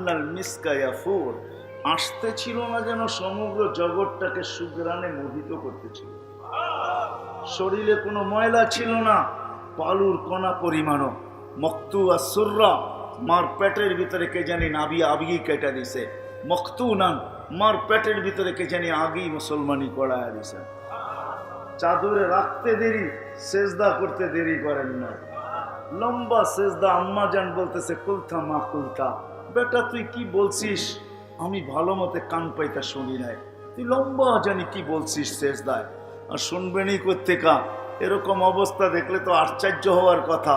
কান্নাল মিসকা ইয়াফুর, আসতে ছিল না যেন সমগ্র জগৎটাকে সুগ্রানে মোহিত করতেছিল। শরীরে কোনো ময়লা ছিল না, বালুর কণা পরিমাণও। মক্তু আর সুররা, মার পেটের ভিতরে কে জানি নাবি আবিগি কেটে দিছে। মক্তু নান, মার পেটের ভিতরে কে জানি আগেই মুসলমানি করায় দিছে। চাদরে রাখতে দেরি, সেজদা করতে দেরি করেন না। লম্বা সেজদা। আম্মা জান বলতেছে কুলতা মা কুলতা, বেটা তুই কি বলছিস? আমি ভালো মতে কান পাইতা শুনি নাই, তুই লম্বা জানি কি বলছিস সেজদায়, আর শুনবেনই কোত্থেকা? এরকম অবস্থা দেখলে তো আশ্চর্য হওয়ার কথা।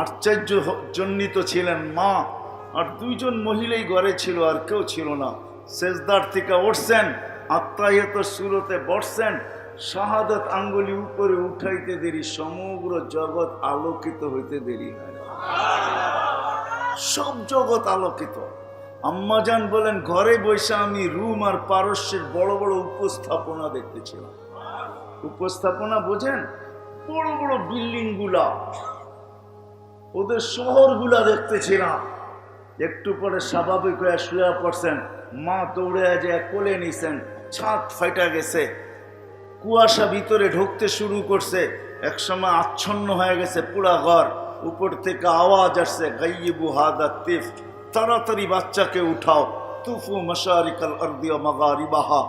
আশ্চর্য জন্যই তো ছিলেন মা, আর দুইজন মহিলাই ঘরে ছিল, আর কেউ ছিল না। সেজদার থেকে উঠছেন, আত্মাহিয়াত সুরতে বসছেন, শাহাদাত আঙ্গুলি উপরে উঠাইতে দেরি, সমগ্র জগৎ আলোকিত হইতে দেরি হয়। সব জগৎ আলোকিত। আম্মাজান বলেন ঘরে বসে আমি রুম আর পারস্যের বড় বড় উপস্থাপনা দেখতেছিলাম। উপস্থাপনা বোঝেন? বড় বড় বিল্ডিং গুলা, ওদের শহর গুলা দেখতেছিলাম। একটু পরে স্বাভাবিক হয়ে শুয়ে পড়ছেন, মা দৌড়ে যায় কোলে নিছেন। ছাদ ফাইটা গেছে, কুয়াশা ভিতরে ঢুকতে শুরু করছে, একসময় আচ্ছন্ন হয়ে গেছে পুরা ঘর। উপর থেকে আওয়াজ আসছে, গাইয়িবু হাদা তিফ, তাড়াতাড়ি বাচ্চাকে উঠাও। তুফু মাশারিকাল আরদি ওয়া মাগারিবাহা,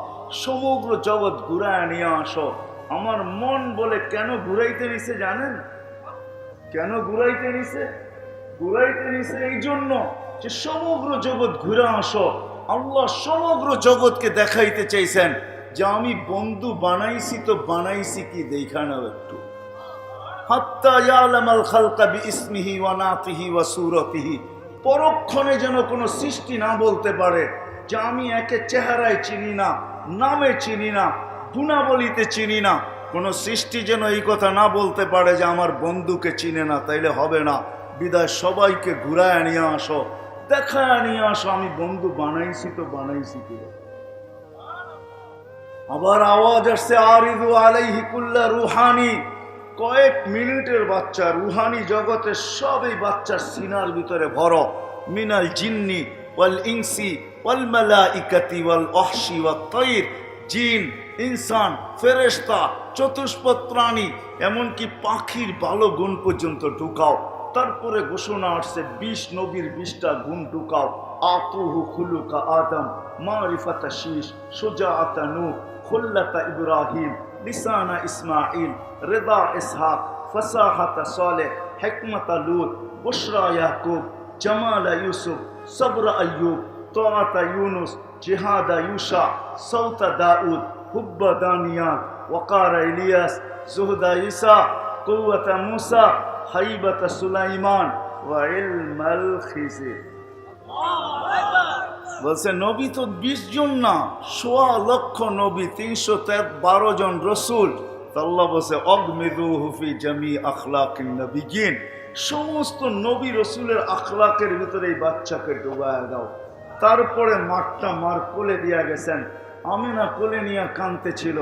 সমগ্র জগৎ ঘুরায় নিয়ে আসো। আমার মন বলে কেন ঘুরাইতে নিছে জানেন? কেন ঘুরাইতে নিছে? ঘুরাইতে নিছে এই জন্য যে সমগ্র জগৎ ঘুরে আসো। আল্লাহ সমগ্র জগৎকে দেখাইতে চাইছেন যে আমি বন্ধু বানাইছি, তো বানাইছি কি দেখা নাও একটু। হাত্তা ইয়ালামাল খালকা বিইসমিহি ওয়া নাতিহি ওয়া সূরাতিহি, পরক্ষণে যেন কোনো সৃষ্টি না বলতে পারে যে আমি একে চেহারায় চিনি না, নামে চিনি না, গুণাবলিতে চিনি না। কোনো সৃষ্টি যেন এই কথা না বলতে পারে যে আমার বন্ধুকে চিনে না, তাইলে হবে না। বিদায় সবাইকে ঘুরায় নিয়ে আসো, দেখায় নিয়ে আসো আমি বন্ধু বানাইছি, তো বানাইছি কি। আবার আওয়াজ আসছে, আরিদু আলাইহি কুল্লা রুহানি, কয়েক মিনিটের বাচ্চা, রুহানি জগতের সবই বাচ্চার সিনার ভিতরে ভরো। মিনাল জিন্নি ওয়াল ইনসি ওয়াল মালাইকাতি ওয়াল ওয়াহশি ওয়াত তাইর, জিন, ইনসান, ফেরেশতা, চতুষ্পদ প্রাণী, এমনকি পাখির ভালো গুণ পর্যন্ত ঢুকাও। তারপরে ঘোষণা আসছে 20 নবীর 20টা গুণ ঢুকাও। আতুহু খুলুকা আদম, মারিফাতা শীশ, সুজাআতা নূহ, খুল্লাতা ইব্রাহিম, লিসানা ইসমাইল, রিদা ইসহাক, ফাসাহাতা সালেহ, হিকমাতা লূত, বুশরা ইয়াকুব, জামালা ইউসুফ, সবরা আইয়ুব, তাআতা ইউনুস, জিহাদা ইউশা, সৌতা দাউদ, হুব্বা দানিয়াল, ওয়াকারা ইলিয়াস, জুহদা ঈসা, কুওয়াতা মুসা, হাইবাতা সুলাইমান, ওয়া ইলমাল খিজির। বলছে নবী তো 20 জন না, 1.25 লক্ষ নবী, 312 জন রসুল। আল্লাহ বলছে অগমিদুহু ফি জামি আখলাকিন নবিয়িন, সমস্ত নবী রসুলের আখলাকের ভিতরে এই বাচ্চাকে ডুবায় দাও। তারপরে মাঠটা মার কোলে দিয়া গেছেন। আমিনা কোলে নিয়ে কাঁদতে ছিল।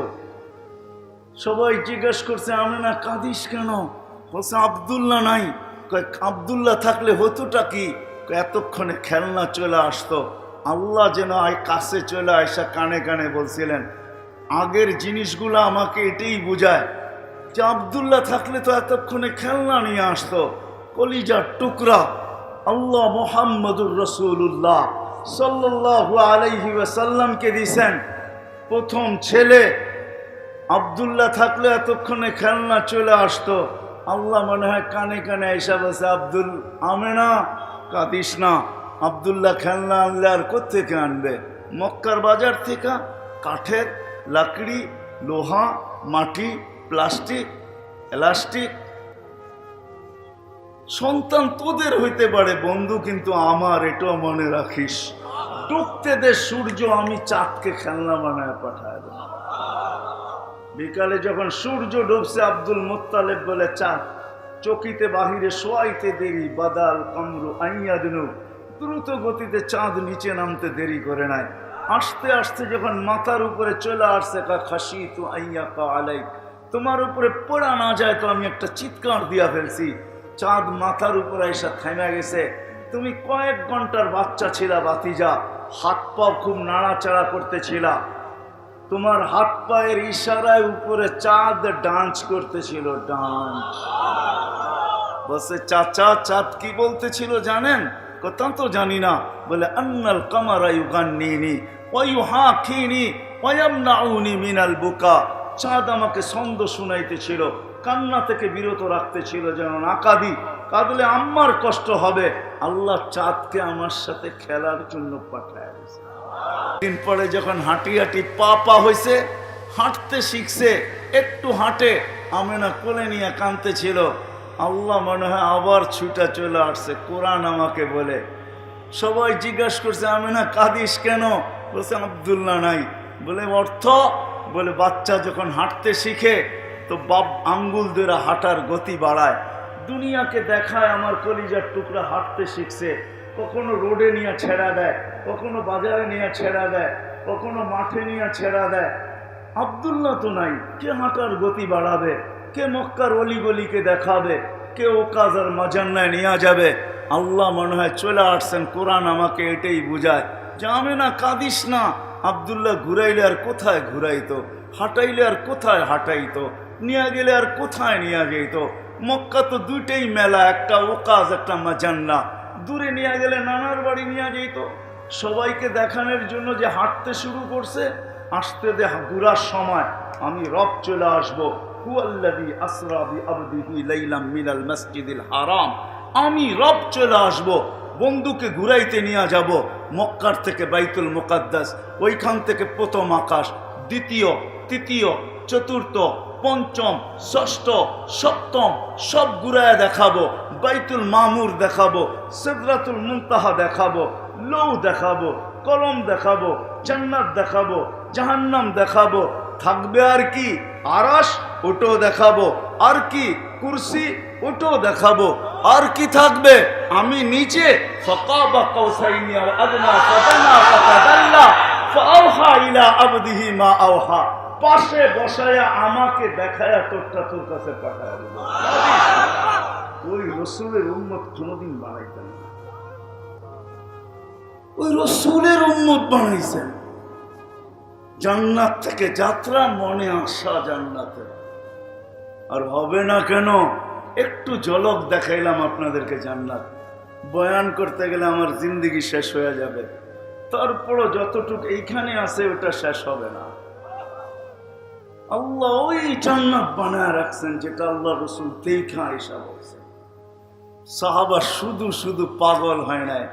সবাই জিজ্ঞেস করছে আমিনা কাঁদিস কেন? বলছে আব্দুল্লাহ নাই। আব্দুল্লাহ থাকলে হতোটা কি? এতক্ষণে খেলনা চলে আসতো। আল্লাহ যেন কাছে চলে আসা কানে কানে বলছিলেন, আগের জিনিসগুলো আমাকে এটাই বোঝায় যে আব্দুল্লাহ থাকলে তো এতক্ষণে খেলনা নিয়ে আসতো। কলিজার টুকরা আল্লাহ মুহাম্মদুর রাসূলুল্লাহ সাল্লাল্লাহু আলাইহি ওয়াসাল্লামকে দিয়েছেন প্রথম ছেলে। আব্দুল্লাহ থাকলে এতক্ষণে খেলনা চলে আসতো। আল্লাহ মনে হয় কানে কানে এসে বলছে, আব্দুল আমেনা কাঁদিস না, আব্দুল্লাহ খেলনা আনলে আর কোত্থেকে আনবে? মক্কার বাজার থেকে কাঠের, লাকড়ি, লোহা, মাটি, প্লাস্টিক, এলাস্টিক। সন্তান তোদের হইতে পারে, বন্ধু কিন্তু আমার, এটাও মনে রাখিস। ডুবতে দে সূর্য, আমি চাঁদকে খেলনা বানায় পাঠায় দেব। বিকালে যখন সূর্য ডুবছে, আব্দুল মুত্তালিব বলে চাঁদ চকিতে বাহিরে শোয়াইতে দেরি, বাদাল কামরু আইয়াদনু, দ্রুত গতিতে চাঁদ নিচে নামতে দেরি করে নাই। আস্তে আস্তে যখন মাথার উপরে চলে আসছে, খাসিতু আইয়াকা আলাই, তোমার উপরে পড়া না যায় তো আমি একটা চিৎকার দিয়া ফেলছি। চাঁদ মাথার উপরে এসে থেমে গেছে। তুমি কয়েক ঘন্টার বাচ্চা ছিলা বাতিজা, হাত পা খুব নাড়াচাড়া করতেছিলা, তোমার হাত পায়ের ইশারায় উপরে চাঁদ ডান্স করতেছিল, ডান্স। বসে চাচা চাঁদ কি বলতেছিল জানেন? কথা তো জানি না। বলে আন্নাল কামারা ইউগান্নিনি ওয়া ইউহাকিনি ওয়া ইয়ামনাউনি মিনাল বুকা। চাঁদ আমাকে ছন্দ শুনাইতেছিল, কান্না থেকে বিরত রাখতেছিল, যেন না কাঁদি, কাঁদলে আম্মার কষ্ট হবে। আল্লাহ চাঁদকে আমার সাথে খেলার জন্য পাঠায় দিয়েছে। দিন পরে যখন হাঁটি হাঁটি পা পা হয়েছে, হাঁটতে শিখছে, একটু হাঁটে, আমেনা কোলে নিয়ে কাঁদতেছিল। আল্লাহ মনে হয় আবার ছুটা চলে আসছে। কোরআন আমাকে বলে, সবাই জিজ্ঞাসা করছে আমেনা কাঁদিস কেন? বলছে আব্দুল্লাহ নাই। বলে অর্থ? বলে বাচ্চা যখন হাঁটতে শিখে তো বাপ আঙ্গুল ধরে হাঁটার গতি বাড়ায়, দুনিয়াকে দেখায় আমার কলিজার টুকরা হাঁটতে শিখছে। কখনো রোডে নিয়ে ছেড়া দেয়, কখনো বাজারে নিয়ে ছেড়া দেয়, কখনো মাঠে নিয়ে ছেড়া দেয়। আব্দুল্লাহ তো নাই, কে হাঁটার গতি বাড়াবে? কে মক্কার অলিগলিকে দেখাবে? কে ওকাজার মাজান্নায় নিয়ে যাবে? আল্লাহ মনে হয় চলে আসছেন। কোরআন আমাকে এটাই বুঝায় যে আমেনা কাঁদিস না। আব্দুল্লাহ ঘুরাইলে আর কোথায় ঘুরাইতো, হাঁটাইলে আর কোথায় হাঁটাইতো, নিয়ে গেলে আর কোথায় নিয়ে যেত? মক্কা তো দুইটাই মেলা, একটা ওকাজ একটা মাজান্না। দূরে নিয়ে গেলে নানার বাড়ি নিয়ে যেত। সবাইকে দেখানোর জন্য যে হাঁটতে শুরু করছে, আসতে দে ঘুরার সময় আমি রব চলে আসবো। হুয়াল্লাযী আসরা বিআবদিহি লাইলাম মিনাল মসজিদিল হারাম। আমি রব চলে আসবো, বন্ধুকে ঘুরাইতে নিয়ে যাব মক্কার থেকে বাইতুল মুকাদ্দাস, ওইখান থেকে প্রথম আকাশ, দ্বিতীয়, তৃতীয়, চতুর্থ, পঞ্চম, ষষ্ঠ, সপ্তম সব ঘুরায় দেখাবো। বাইতুল মামুর দেখাবো, সিদরাতুল মুনতাহা দেখাবো, লৌ দেখাবো, কলম দেখাবো, জান্নাত দেখাবো, জাহান্নাম দেখাবো। থাকবে আর কি? আরশ, ওটাও দেখাবো। আর কি? কুরসি, ওটাও দেখাবো। আর কি থাকবে? আমি নিচে ফাকাবা কাউসাইনি আও আদনা ফাদানা ফাতাদাল্লা ফাআওহা ইলা আবদিহি মা আওহা। পাশে বসায়া আমাকে দেখায়া তোরটা তোর কাছে পাঠায় দেব। ওই রসুলের উম্মত কোনদিন বানাইতেন না, ওই রসুলের উম্মত বানাইছেন। জান্নাত থেকে যাত্রা, মনে আসা জান্নাতে। আর হবে না কেন? একটু ঝলক দেখাইলাম আপনাদেরকে জান্নাত। বয়ান করতে গেলে আমার জিন্দেগি শেষ হয়ে যাবে, তারপরও যতটুকু এইখানে আছে ওটা শেষ হবে না। আল্লাহ ওই জান্নাত বানায় রাখছেন যেটা আল্লাহ রসুল দেখা এসা বলছেন। সাহাবা শুধু শুধু পাগল হয় নাই।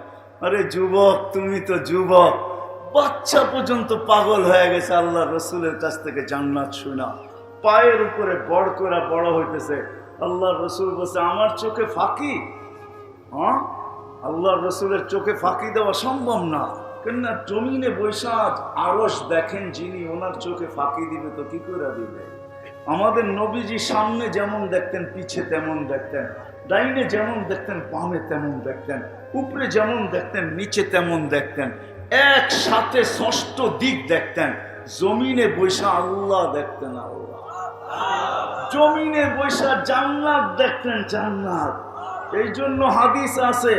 আরে যুবক, তুমি তো যুবক, বাচ্চা পর্যন্ত পাগল হয়ে গেছে আল্লাহ রসুলের কাছ থেকে জান্নাত শুনা। পায়ের উপরে বড় করে বড় হইতেছে। আল্লাহ রসুল বলছে আমার চোখে ফাঁকি? হ্যাঁ, আল্লাহ রসুলের চোখে ফাঁকি দেওয়া সম্ভব না। কেননা জমিনে বৈশা আরশ দেখেন যিনি, ওনার চোখে ফাঁকি দিবে তো কি করে দিবে? আমাদের নবীজি সামনে যেমন দেখতেন, পিছে তেমন দেখতেন, ডাইনে যেমন দেখতেন, বামে তেমন দেখতেন, উপরে যেমন দেখতেন, নিচে তেমন দেখতেন, একসাথে ষষ্ঠ দিক দেখতেন। জমিনে বৈশা আল্লাহ দেখতেন, আল্লাহ জমিনে বৈশা জান্নাত দেখতেন, জান্নাত। এই জন্য হাদিস আছে,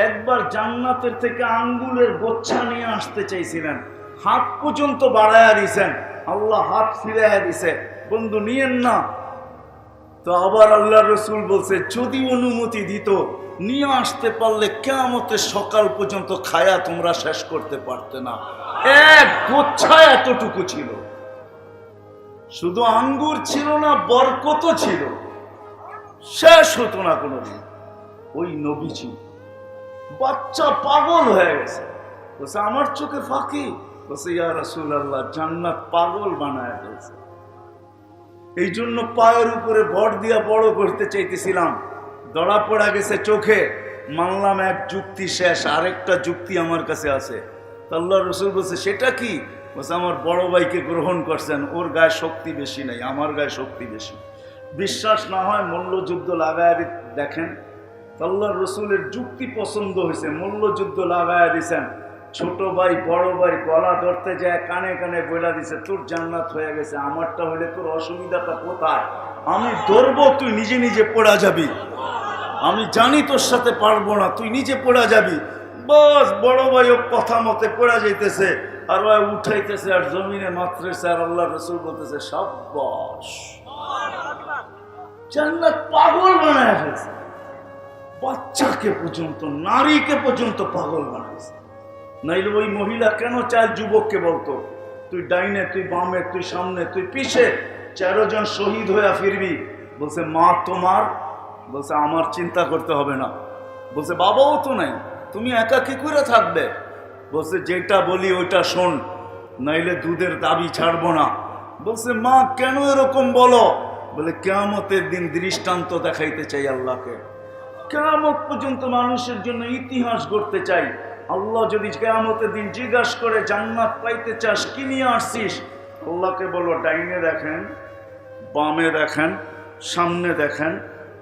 একবার জান্নাতের থেকে আঙ্গুলের গোচ্ছা নিয়ে আসতে চাইছিলেন, হাত পর্যন্ত বাড়াইয়া দিছেন, আল্লাহ হাত ফিরাইয়া দিছে, বন্ধু নিয়েন না। তো আবার আল্লাহ রসুল বলছে যদি অনুমতি দিত নিয়ে আসতে পারলে কিয়ামতের সকাল পর্যন্ত খায়া তোমরা শেষ করতে পারতে না। এক গোচ্ছা এতটুকু ছিল, শুধু আঙ্গুর ছিল না, বরকত ছিল, শেষ হতো না কোনোদিন। ওই নবীজি বাচ্চা পাগল হয়ে গেছে, বলছে আমার চোখে ফাঁকি। বলছে ইয়া রাসূলুল্লাহ, জান্নাত পাগল বানায় ফেলছে। এই জন্য পায়ের উপরে ভর দিয়া বড় করতে চাইতেছিলাম, ধরা পড়া গেছে চোখে। মানলাম এক যুক্তি শেষ, আরেকটা যুক্তি আমার কাছে আছে। আল্লাহ রসুল বলছে সেটা কি? বলছে আমার বড় ভাইকে গ্রহণ করছেন, ওর গায়ে শক্তি বেশি নাই, আমার গায়ে শক্তি বেশি। বিশ্বাস না হয় মল্লযুদ্ধ লাগায় দেখেন। আল্লাহ রসুলের যুক্তি পছন্দ হয়েছে, মল্লযুদ্ধ লাগায় দিছেন। ছোট ভাই বড় ভাই গলা ধরতে যায়, কানে কানে বইলা দিছে তোর জান্নাত হয়ে গেছে, আমারটা হলে তোর অসুবিধাটা কোথায়? আমি ধরবো, তুই নিজে নিজে পড়া যাবি। আমি জানি তোর সাথে পারবো না, তুই নিজে পড়া যাবি। বস বড় ভাই ও কথা মতে পড়া যাইতেছে, আর ভাই উঠাইতেছে আর জমিনে মাত্রেছে, আর আল্লাহ রসুল বলতেছে সাব্বাস। জান্নাত পাগল বানায় ফেলছে, বাচ্চাকে পর্যন্ত, নারীকে পর্যন্ত পাগল বানাইছে। নাইলে ওই মহিলা কেন চায় যুবককে বলতো তুই ডাইনে, তুই বামে, তুই সামনে, তুই পিছে, 13 জন শহীদ হইয়া ফিরবি। বলছে মা তোমার, বলছে আমার চিন্তা করতে হবে না। বলছে বাবাও তো নাই, তুমি একা কি করে থাকবে? বলছে যেটা বলি ওইটা শোন, নাইলে দুধের দাবি ছাড়বো না। বলছে মা কেন এরকম বলো? বলে কিয়ামতের দিন দৃষ্টান্ত দেখাইতে চাই আল্লাহকে, কিয়ামত পর্যন্ত মানুষের জন্য ইতিহাস গড়তে চাই। আল্লাহ যদি কিয়ামতের দিন জিজ্ঞাসা করে জান্নাত পাইতে চাস কি নিয়ে আসছিস, আল্লাহকে বলো ডাইনে দেখেন, বামে দেখেন, সামনে দেখেন,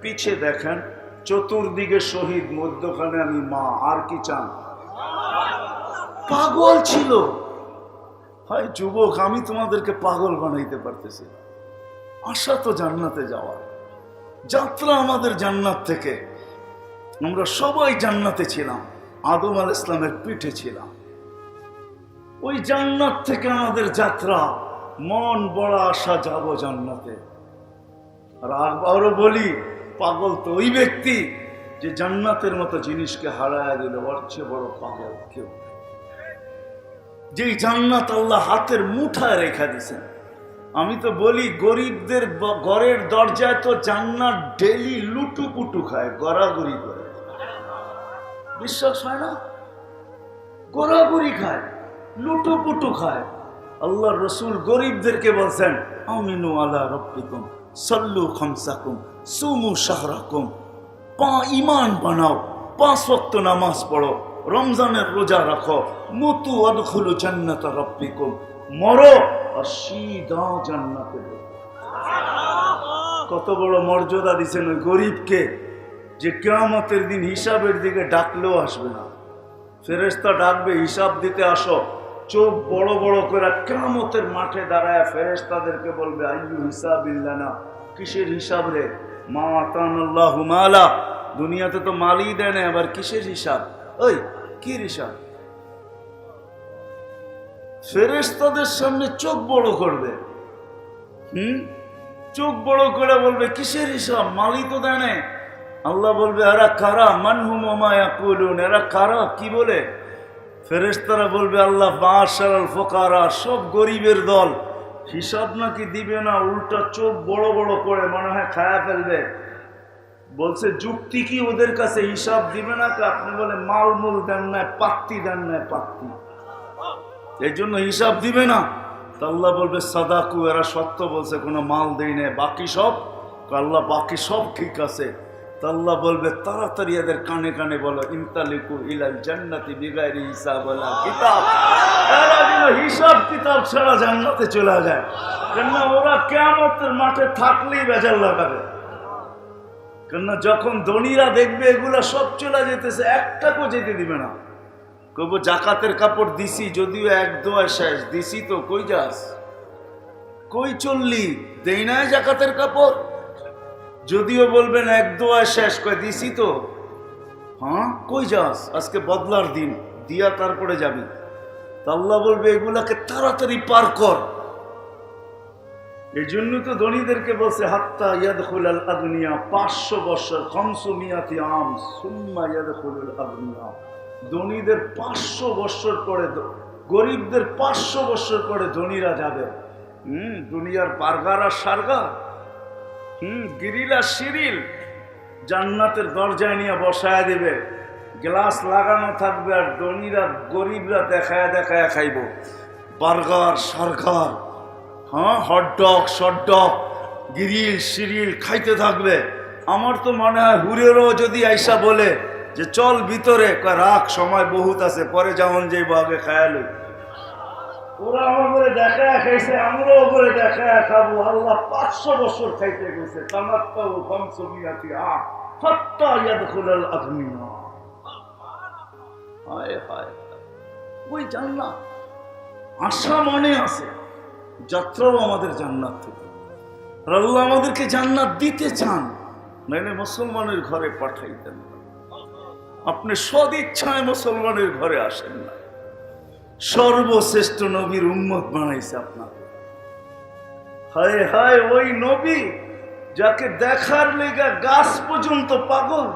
পিছে দেখেন, চতুর্দিকে শহীদ, মধ্যখানে আমি মা, আর কি চান? পাগল ছিল। হয় যুবক, আমি তোমাদেরকে পাগল বানাইতে পারতেছি। আশা তো জান্নাতে যাওয়ার, যাত্রা আমাদের জান্নাত থেকে। আমরা সবাই জান্নাতে ছিলাম, আদম আলাইহিস সালামের পিঠে ছিলাম। ওই জান্নাত থেকে আমাদের যাত্রা, মন বড় আশা যাব জান্নাতে। আর আরো বলি, পাগল তো ওই ব্যক্তি যে জান্নাতের মতো জিনিসকে হারায় দিল, ওর চেয়ে বড় পাগল কেউ। যেই জান্নাত আল্লাহ হাতের মুঠায় রেখা দিছেন। আমি তো বলি গরিবদের ঘরের দরজায় তো জান্নাত ডেলি লুটুপুটু খায়, গড়াগড়ি করে। বিশ্বাস হয় না? গড়াগড়ি খায়, লুটুপুটু খায়। আল্লাহ রসুল গরিবদেরকে বলছেন আমিনু আলা রব্বিকুম সাল্লু খামসাকুম সুমু শাহরাকুম, ঈমান বানাও, 5 ওয়াক্ত নামাজ পড়ো, রমজানের রোজা রাখো, মুতু আদখুলু জান্নাত রব্বিকুম, মরো আর সিধা জান্নাতে। কত বড় মর্যাদা দিচ্ছেন ওই গরিবকে, যে কিয়ামতের দিন হিসাবের দিকে ডাকলেও আসবে না। ফেরেশতা ডাকবে হিসাব দিতে আসো, চোখ বড় বড় করে কিয়ামতের মাঠে দাঁড়ায় ফেরেশতাদেরকে বলবে আইয়ু হিসাবিল্লানা, কিসের হিসাব রে? মা আতানাল্লাহু মালা, দুনিয়াতে তো মালই দেয় না, আবার কিসের হিসাব? ওই কি হিসাব? ফেরেশতাদের সামনে চোখ বড় করবে, চোখ বড় করে বলবে কিসের হিসাব? মালই তো দেয় না। আল্লাহ বলবে এরা কারা? মানহুম ওমা ইয়াকুলুন, এরা কারা, কি বলে? ফেরেশতারা বলবে আল্লাহ মাশারাল ফুকারা, সব গরিবের দল। হিসাব নাকি দিবে না, উল্টা চোখ বড় বড় করে মনে হয় খায়া ফেলবে। বলছে যুক্তি কি ওদের কাছে? হিসাব দিবে না, আপনি বলে মালমূল দেন না, পাত্তি দেন না, পাত্তি, এই জন্য হিসাব দিবে না। তা আল্লাহ বলবে সাদাকু, এরা সত্য বলছে, কোনো মাল দেই না, বাকি সব। আল্লাহ বাকি সব ঠিক আছে। তা আল্লাহ বলবে তাড়াতাড়ি এদের কানে কানে বলো ইনতালিকু ইলাল জান্নাতি বিগাইরি হিসাব ওয়ালা কিতাব, এরা যেন হিসাব কিতাব ছাড়া জান্নাতে চলে যায়। কেননা ওরা কিয়ামতের মাঠে থাকলেই বেজাল লাগাবে। কেননা যখন ধনীরা দেখবে এগুলা সব চলে যেতেছে, একটাকেও যেতে দিবে না। কব জাকাতের কাপড় দিছি, যদিও এক দোয়া শেষ, দিছি তো কই যাস, কই চললি, দেই নাই জাকাতের কাপড়। যদিও বলবেন এক দোয়া শেষ, কয় দিছি তো, হ্যাঁ কই যাস, আজকে বদলার দিন, দিয়া তারপরে যাবি। আল্লাহ বলবে এগুলাকে তাড়াতাড়ি পার কর। এই জন্য তো ধনীদেরকে বলছে হাত্তা ইয়াদখুলাল আগনিয়া, 500 বছর, 500 আম সুম্মা ইয়াদখুলুল আগনিয়া। ধনীদের 500 বছর পরে, গরিবদের 500 বছর পরে ধনীরা যাবে। দুনিয়ার বার্গার আর সার্গার, গিরিল আর সিরিল জান্নাতের দরজায় নিয়ে বসায় দিবে, গ্লাস লাগানো থাকবে, আর ধনীরা গরিবরা দেখায় দেখায় খাইব বার্গার সার্গার, হ্যাঁ হটডগ শটডগ, গিরিল সিরিল খাইতে থাকবে। আমার তো মনে হয় হুরেরও যদি আইসা বলে যে চল ভিতরে, রাখ সময় বহুত আছে, পরে যেমন যাইব, আগে খায়ালই। ওরা আমার করে দেখায় খাইছে, আমরাও করে দেখায় খাবো। আল্লাহ 500 বছর খাইতে গেছে। তামাত্তাউ 500 আম হাত্তা ইয়াদখুলাল আগনিয়া। হায় হায়, ওই জান্নাত আশা মনে আছে, যাত্রাও আমাদের জান্নাত থেকে। আল্লাহ আমাদেরকে জান্নাত দিতে চান, নাইলে মুসলমানের ঘরে পাঠাইতেন না। আপনি সদিচ্ছায় মুসলমানের ঘরে আসেন না। সর্বশ্রেষ্ঠ নবীর উম্মত বানাইছে আপনাকে। হায় হায়, ওই নবী যাকে দেখার লেগা গাছ পর্যন্ত পাগল,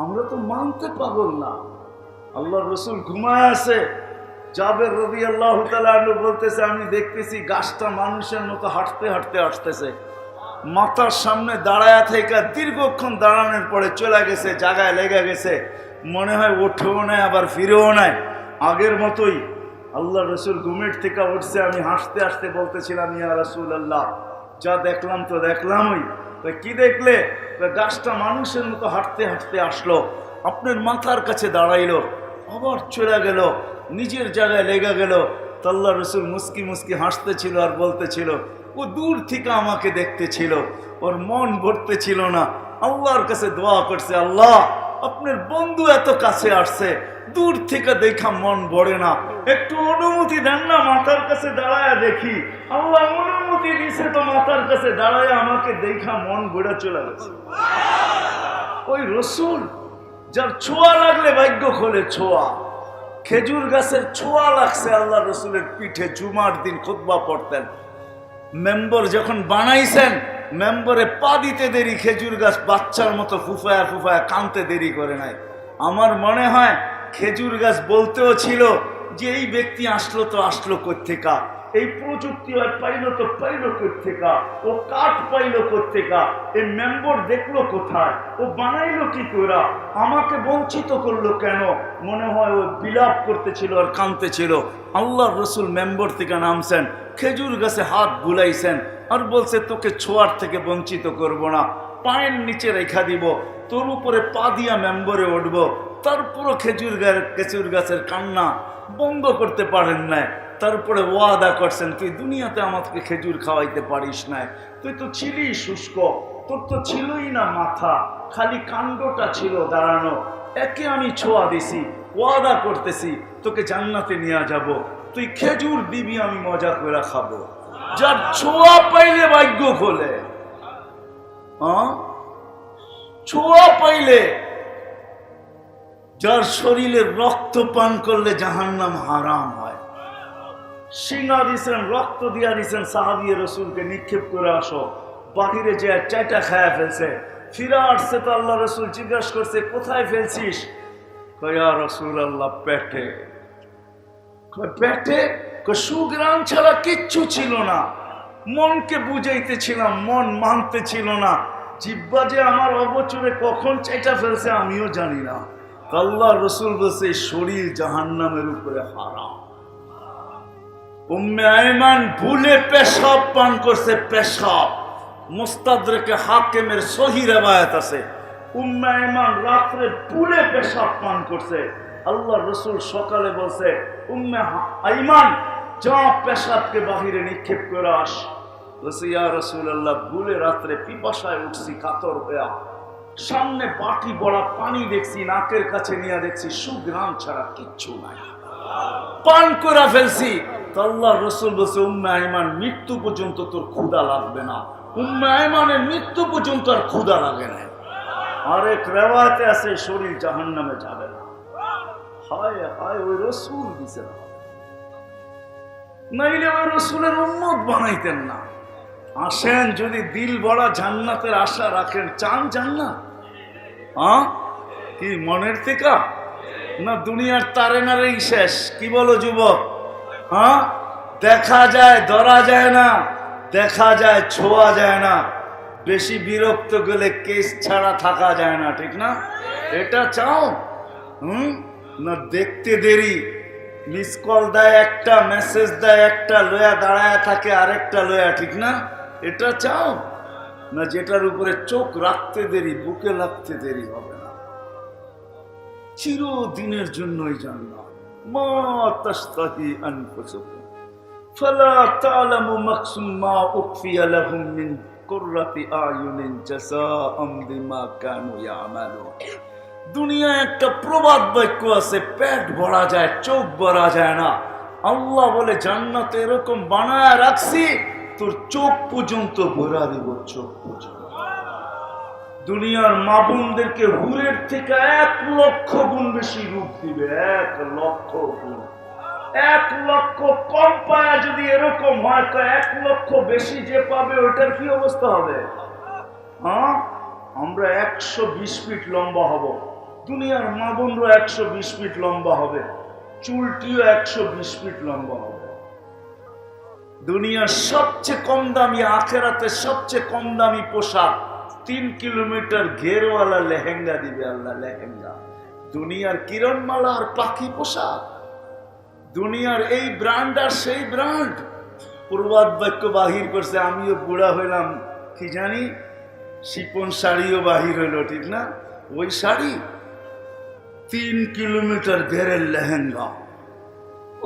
আমরা তো মানতে পাগল না। আল্লাহ রসুল ঘুমায় আছে, জাবের রাদিয়াল্লাহু তাআলা আনহু বলতেছে, আমি দেখতেছি গাছটা মানুষের মতো হাঁটতে হাঁটতে আসতেছে, মাথার সামনে দাঁড়ায়া থেকে দীর্ঘক্ষণ দাঁড়ানোর পরে চলে গেছে, জায়গায় লেগে গেছে, মনে হয় ওঠেও নাই আবার ফিরেও নাই, আগের মতোই। আল্লাহ রসুল ঘুমের থেকে উঠছে, আমি হাসতে হাসতে বলতেছিলাম, ইয়া রাসূলুল্লাহ, যা দেখলাম তো দেখলামই। কি দেখলে? গাছটা মানুষের মতো হাঁটতে হাঁটতে আসলো, আপনার মাথার কাছে দাঁড়াইলো, আবার চলে গেল, নিজের জায়গায় লেগে গেল। তো আল্লাহ রসুল মুস্কি মুস্কি হাসতেছিল আর বলতেছিল, ও দূর থেকে আমাকে দেখতেছিল, ওর মন ভরতে ছিল না। আল্লাহর কাছে দোয়া করছে, আল্লাহ আপনার বন্ধু এত কাছে আসছে, দূর থেকে দেখা মন ভরে না, একটু অনুমতি দেন না, মাথার কাছে দাঁড়ায় দেখি। আল্লাহ অনুমতি দিছে, তো মাথার কাছে দাঁড়ায় আমাকে দেখা মন ভরে চলে গেছে। ওই রসুল যার ছোঁয়া লাগলে ভাগ্য খোলে, ছোঁয়া, খেজুর গাছের ছোঁয়া লাগছে আল্লাহ রসুলের পিঠে। জুমার দিন খুতবা পড়তেন, মেম্বর যখন বানাইছেন, মেম্বরে পা দিতে দেরি, খেজুর গাছ বাচ্চার মতো ফুফায়া ফুফায়া কানতে দেরি করে নাই। আমার মনে হয় খেজুর গাছ বলতেও ছিল যে এই ব্যক্তি আসলো তো আসলো কোত্থেকা, এই প্রযুক্তি পাইলো তো পাইলো কোত্থেকা, ও কাঠ পাইলো কোত্থেকা, এই মেম্বর দেখলো কোথায়, ও বানাইলো কি করে, আমাকে বঞ্চিত করলো কেন। মনে হয় ও বিলাপ করতেছিল আর কাঁদতেছিল। আল্লাহ রসুল মেম্বর থেকে নামছেন, খেজুর গাছে হাত বুলাইছেন আর বলছে, তোকে ছোঁয়ার থেকে বঞ্চিত করব না, পায়ের নিচে রেখা দিব, তোর উপরে পা দিয়া মেম্বরে উঠবো। তারপরও খেজুর গাছের কান্না বন্ধ করতে পারেন না। তারপরে ওয়াদা করছেন, তুই দুনিয়াতে আমাকে খেজুর খাওয়াইতে পারিস না, তুই তো ছিলি শুষ্ক, তোর তো ছিলই না মাথা, খালি কাণ্ডটা ছিল দাঁড়ানো, একে আমি ছোঁয়া দিছি, ওয়াদা করতেছি তোকে জান্নাতে নিয়ে যাব, তুই খেজুর দিবি, আমি মজা করে খাবো। যার ছোঁয়া পাইলে ভাগ্য খোলে, ছোঁয়া পাইলে, যার শরীরে রক্ত পান করলে জাহান্নাম হারাম হয়। সিংহা দিয়েছেন, রক্ত দিয়া দিয়েছেন, সাহাবী রসুলকে নিক্ষেপ করে আসো, বাহিরে যে চাইটা খায়া ফেলছে, ফিরে আসছে তো আল্লাহ রসুল জিজ্ঞাসা করছে, কোথায় ফেলছিস? কয়া রাসূলুল্লাহ, পেটে। পেটে? সুগ্রাম ছাড়া কিচ্ছু ছিল না, মনকে বুঝাইতেছিলাম, মন মানতে ছিল না, জিহ্বা যে আমার অগোচরে কখন চাইটা ফেলছে আমিও জানি না। আল্লাহ রসুল বলছে, শরীর জাহান্নামের উপরে হারাম। উম্মে আয়মান ভুলে পেশাব পান করছে, পেশাব। মুস্তাদরাকে হাকিমের সহি riwayat আছে, উম্মে আয়মান রাত্রে ভুলে পেশাব পান করছে। আল্লাহ রসুল সকালে বলছে, উম্মে আয়মান যা পেশাবকে বাহিরে নিক্ষেপ করে আস। বলছে, ইয়া রাসূলুল্লাহ, ভুলে রাত্রে পিপাসায় উঠছি, কাতর হইয়া, সামনে বাটি বড়া পানি দেখছি, নাকের কাছে নিয়ে দেখছি সুগ্রাম ছাড়া কিচ্ছু নাই, পান করে ফেলছি। তো আল্লাহ রসুল বলছে, উম্মে আয়মান মৃত্যু পর্যন্ত তোর ক্ষুধা লাগবে না। উম্মে আয়মানের মৃত্যু পর্যন্ত আর ক্ষুধা লাগে না। আরেক রেওয়ায়েতে আছে, শরীর জাহান্নামে যাবে না। হায় হায়, ওই রসুল দিছে না, নাইলে ওই রসুলের উম্মত বানাইতেন না। আসেন, যদি দিল বড়া জান্নাতের আশা রাখেন, চান জান্নাত? কি মনের থেকে না দুনিয়ার তারে নারেই শেষ? কি বলো যুবক? দেখা যায় ধরা যায় না, দেখা যায় ছোঁয়া যায় না, বেশি বিরক্ত গেলে কেস ছাড়া থাকা যায় না, ঠিক না? এটা চাও? না দেখতে দেরি, মিস কল দেয় একটা, মেসেজ দেয় একটা, লয়া দাঁড়ায় থাকে আরেকটা লয়া, ঠিক না? এটা চাও? না যেটার উপরে চোখ রাখতে দেরি, বুকে লাগতে দেরি হবে না, চিরদিনের জন্যই জান্নাত। মা তাশতাহি আনফুসুকুম ফালা তা'লামু মাকসুম মা উখফিয়া লাহুম মিন কুররাতি আয়ুনিন জাযাআম বিমা কানু ইয়ামালুন। দুনিয়ায় একটা প্রবাদ বাক্য আছে, পেট ভরা যায় চোখ ভরা যায় না। আল্লাহ বলে, জান্নাতে এরকম বানায় রাখছি, তোর চোখ পর্যন্ত ভরা দিব, চোখ পর্যন্ত। দুনিয়ার মা বোনদেরকে হুরের থেকে 1,00,000 গুণ বেশি রূপ দিবে। 1,00,000 গুণ। 1,00,000 কম পায়া যদি এরকম হয় তো 1,00,000 বেশি যে পাবে ওটার কি অবস্থা হবে? হ্যাঁ, আমরা 120 ফিট লম্বা হব, দুনিয়ার মা বোনরা 120 ফিট লম্বা হবে, চুলটিও 120 ফিট লম্বা হবে। দুনিয়ার সবচেয়ে কম দামি, আখেরাতে সবচেয়ে কম দামি পোশাক 3 কিলোমিটার ঘেরওয়ালা লেহেঙ্গা দিবে আল্লাহ। লেহেঙ্গা, দুনিয়ার কিরণমালা আর পাখি পোশাক, দুনিয়ার এই ব্র্যান্ড আর সেই ব্র্যান্ড। পূর্বাদ বাক্য বাহির করছে, আমিও বুড়া হইলাম, কি জানি শিপন শাড়িও বাহির হইল, ঠিক না? ওই শাড়ি 3 কিলোমিটার ঘেরের লেহেঙ্গা।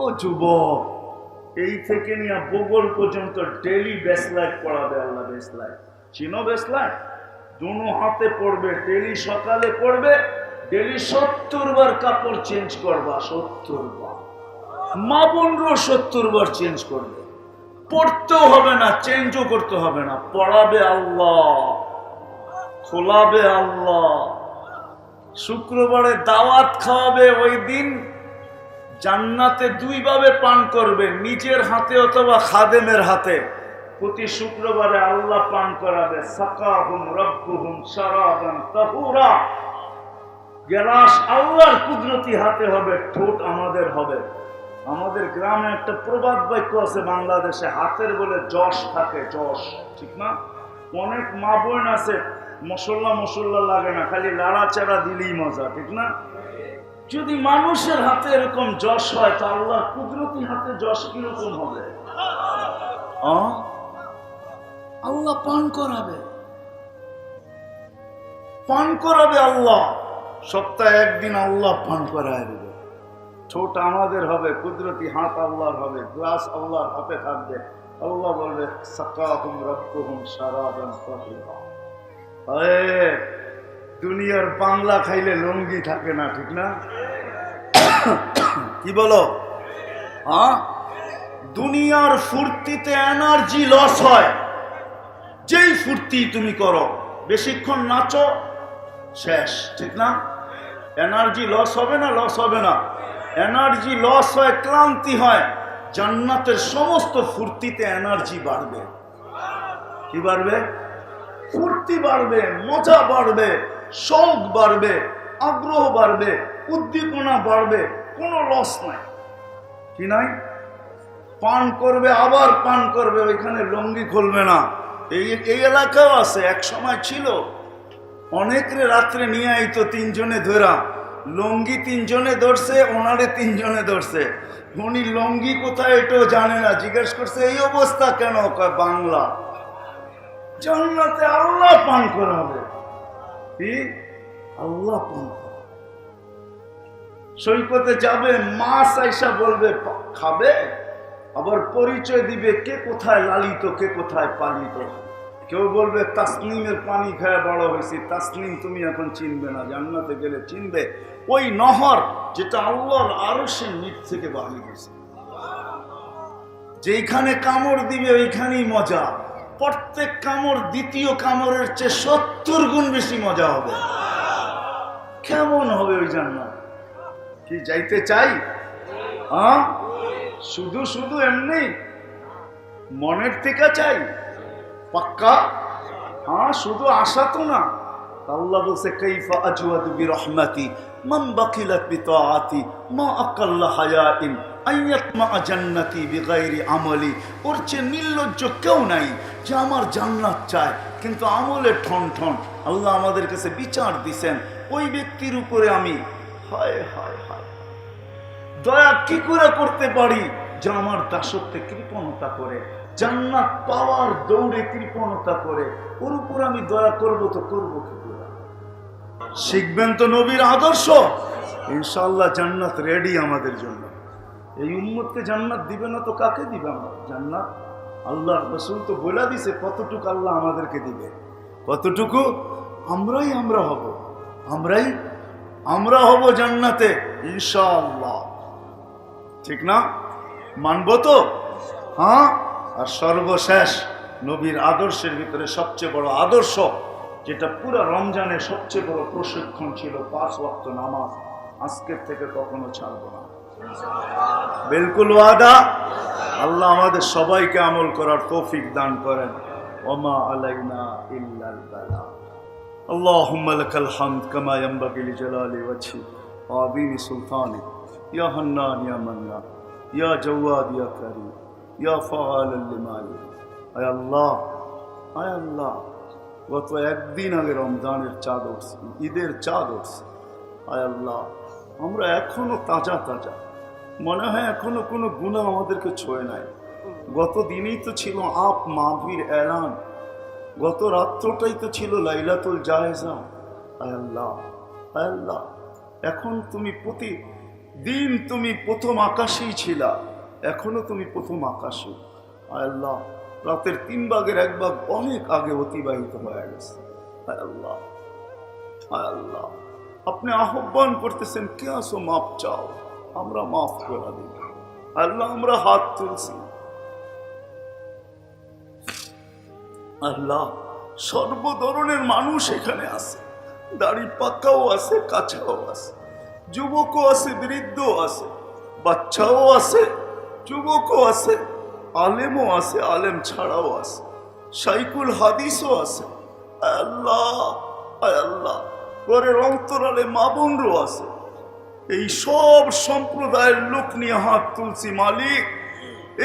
ও যুবক, এই থেকে নিয়ে বগল পর্যন্ত ডেলি বেসলাইট পড়াবে আল্লাহ। বেসলাইট চিনো? বেসলাইট দুনো হাতে পড়বে, ডেলি সকালে পড়বে, ডেলি 70 বার কাপড় চেঞ্জ করবা। 70 বার। মা বোনরও 70 বার চেঞ্জ করবে। পড়তেও হবে না, চেঞ্জও করতে হবে না, পড়াবে আল্লাহ, খোলাবে আল্লাহ। শুক্রবারে দাওয়াত খাওয়াবে, ওই দিন জান্নাতে 2 ভাবে পান করবে, নিজের হাতে অথবা খাদেমের হাতে। প্রতি শুক্রবারে আল্লাহ পান করাবে। সাকাহুম রাব্বুহুম শারাবান তাহুরা। গেলাস আল্লাহর কুদরতি হাতে হবে, ঠোঁট আমাদের হবে। আমাদের গ্রামে একটা প্রবাদ বাক্য আছে বাংলাদেশে, হাতের বলে যশ থাকে, যশ, ঠিক না? অনেক মা বোন আছে মশল্লা লাগে না, খালি লাড়াচাড়া দিলেই মজা, ঠিক না? যদি মানুষের হাতে এরকম যশ হয় তো আল্লাহ কুদরতি হাতে যশ কিরকম হবে? আল্লাহ পান করাবে, পান করাবে আল্লাহ। সপ্তাহে একদিন আল্লাহ পান করায় দেবে। ঠোঁট আমাদের হবে, কুদরতি হাত আল্লাহর হবে, গ্লাস আল্লাহর হাতে থাকবে। আল্লাহ বলবে সাকাহুম রাব্বুহুম শারাবান তাহুরা। দুনিয়ার বাংলা খাইলে লঙ্গি থাকে না, ঠিক না? কি বলো? হ্যাঁ, দুনিয়ার ফুর্তিতে এনার্জি লস হয়। যেই ফুর্তি তুমি করো, বেশিক্ষণ নাচো, শেষ, ঠিক না? এনার্জি লস হবে না? লস হবে না? এনার্জি লস হয়, ক্লান্তি হয়। জান্নাতের সমস্ত ফুর্তিতে এনার্জি বাড়বে। কি বাড়বে? ফুর্তি বাড়বে, মজা বাড়বে, শৌক বাড়বে, আগ্রহ বাড়বে, উদ্দীপনা বাড়বে, কোনো লস নাই। কি নাই? পান করবে, আবার পান করবে, ওইখানে লঙ্গি খুলবে না। এই এলাকাও আছে, এক সময় ছিল, অনেকরে রাত্রে নিয়ে আইতো 3 জনে ধরা, লঙ্গি 3 জনে ধরছে, ওনারে 3 জনে ধরছে। উনি লঙ্গি কোথায় এটাও জানে না, জিজ্ঞেস করছে এই অবস্থা কেন? কয় বাংলা। জান্নাতে আল্লাহ পান করাবে। কি? আল্লাহ পান করাবে। সৈকতে যাবে, মাছ আইসা বলবে খাবে, আবার পরিচয় দিবে কে কোথায় লালিত, কে কোথায় পালিত। কেউ বলবে তাসনিমের পানি খায় বড় হয়েছি। তাসনিম তুমি এখন চিনবে না, জান্নাতে গেলে চিনবে। ওই নহর যেটা আল্লাহর আরশের নিচ থেকে বাহির হয়েছে, যেখানে কামড় দিবে ওইখানেই মজা। প্রত্যেক কামড় দ্বিতীয় কামড়ের চেয়ে 70 গুণ বেশি মজা হবে। কেমন হবে ওই জান্নাত? কি যাইতে চাই? হ্যাঁ, শুধু শুধু এমনি মনের থেকে চাই? পাক্কা? হ্যাঁ, শুধু আশা তো না। আল্লাহ বলছে কাইফা আজওয়াদু বিরহমাতি মান বাকিলাত বিতাআতি মা আকাল্লা হায়াতিন আইয়াতমা জান্নাতি বিগাইরি আমলি। ওর চেয়ে নির্লজ্জ কেউ নাই যে আমার জান্নাত চায় কিন্তু আমলে ঠন ঠন। আল্লাহ আমাদের কাছে বিচার দিছেন, ওই ব্যক্তির উপরে আমি হায় হায় হায় দয়া কি করে করতে পারি যে আমার দাসত্বে কৃপণতা করে, জান্নাত পাওয়ার দৌড়ে কৃপণতা করে। ওর উপর আমি দয়া করব তো করব কি করে? শিখবেন তো নবীর আদর্শ, ইনশাআল্লাহ জান্নাত রেডি আমাদের জন্য। এই উম্মতকে জান্নাত দিবে না তো কাকে দিবে? আমরা জান্নাত আল্লাহ রাসূল তো বলে দিছে কতটুকু আল্লাহ আমাদেরকে দিবে, কতটুকু আমরা হব, আমরা হব জান্নাতে ইনশাআল্লাহ, ঠিক না? মানব তো? হ্যাঁ। আর সর্বশেষ নবীর আদর্শের ভিতরে সবচেয়ে বড় আদর্শ যেটা পুরো রমজানের সবচেয়ে বড় প্রশিক্ষণ ছিল, 5 ওয়াক্ত নামাজ আজকের থেকে কখনো ছাড়ব না। বিলকুল ওয়াদা। আল্লাহ আমাদের সবাইকে আমল করার তৌফিক দান করেন। ওমা আলাইনা ইল্লাল বালা। আল্লাহুম্মা লাকাল হামদ কামা ইয়ানবাগি লিজালালি ওয়াজহি ওয়া আযীমি সুলতানিক ইয়া হান্নান ইয়া মান্নান ইয়া জাওয়াদ ইয়া কারীম ইয়া ফাআলাল লিমা ইউরিদ। আয় আল্লাহ, আয় আল্লাহ, গত একদিন আগে রমজানের চাঁদ উঠছে, ঈদের চাঁদ উঠছে। আয় আল্লাহ, আমরা এখনো তাজা তাজা, মনে হয় এখনো কোনো গুনাহ আমাদেরকে ছোঁয় নাই। গত দিনেই তো ছিল আপ মাহফির এলান, গত রাত্রটাই তো ছিল লাইলাতুল জায়েজা। আয় আল্লাহ, আয় আল্লাহ, এখন তুমি প্রতিদিন তুমি প্রথম আকাশেই ছিলা, এখনো তুমি প্রথম আকাশে। আয় আল্লাহ, রাতের 3 ভাগের 1 ভাগ অনেক আগে অতিবাহিত হয়ে গেছে। আয় আল্লাহ, আয় আল্লাহ, আপনি আহ্বান করতেছেন, কে আসো মাপ চাও, আমরা মাফ করে দিই। আল্লাহ, আমরা হাত তুলছি। আল্লাহ, সর্ব ধরনের মানুষ এখানে আছে, দাড়ি পাকাও আছে, কাঁচাও আছে, যুবকও আছে, বৃদ্ধও আছে, বাচ্চাও আছে, যুবকও আছে, আলেমও আছে, আলেম ছাড়াও আছে, শাইকুল হাদিসও আছে। আল্লাহ, আয় আল্লাহ, ঘরের অন্তরালে মা বোনরও আছে। এই সব সম্প্রদায়ের লোক নিয়ে হাত তুলছি। মালিক,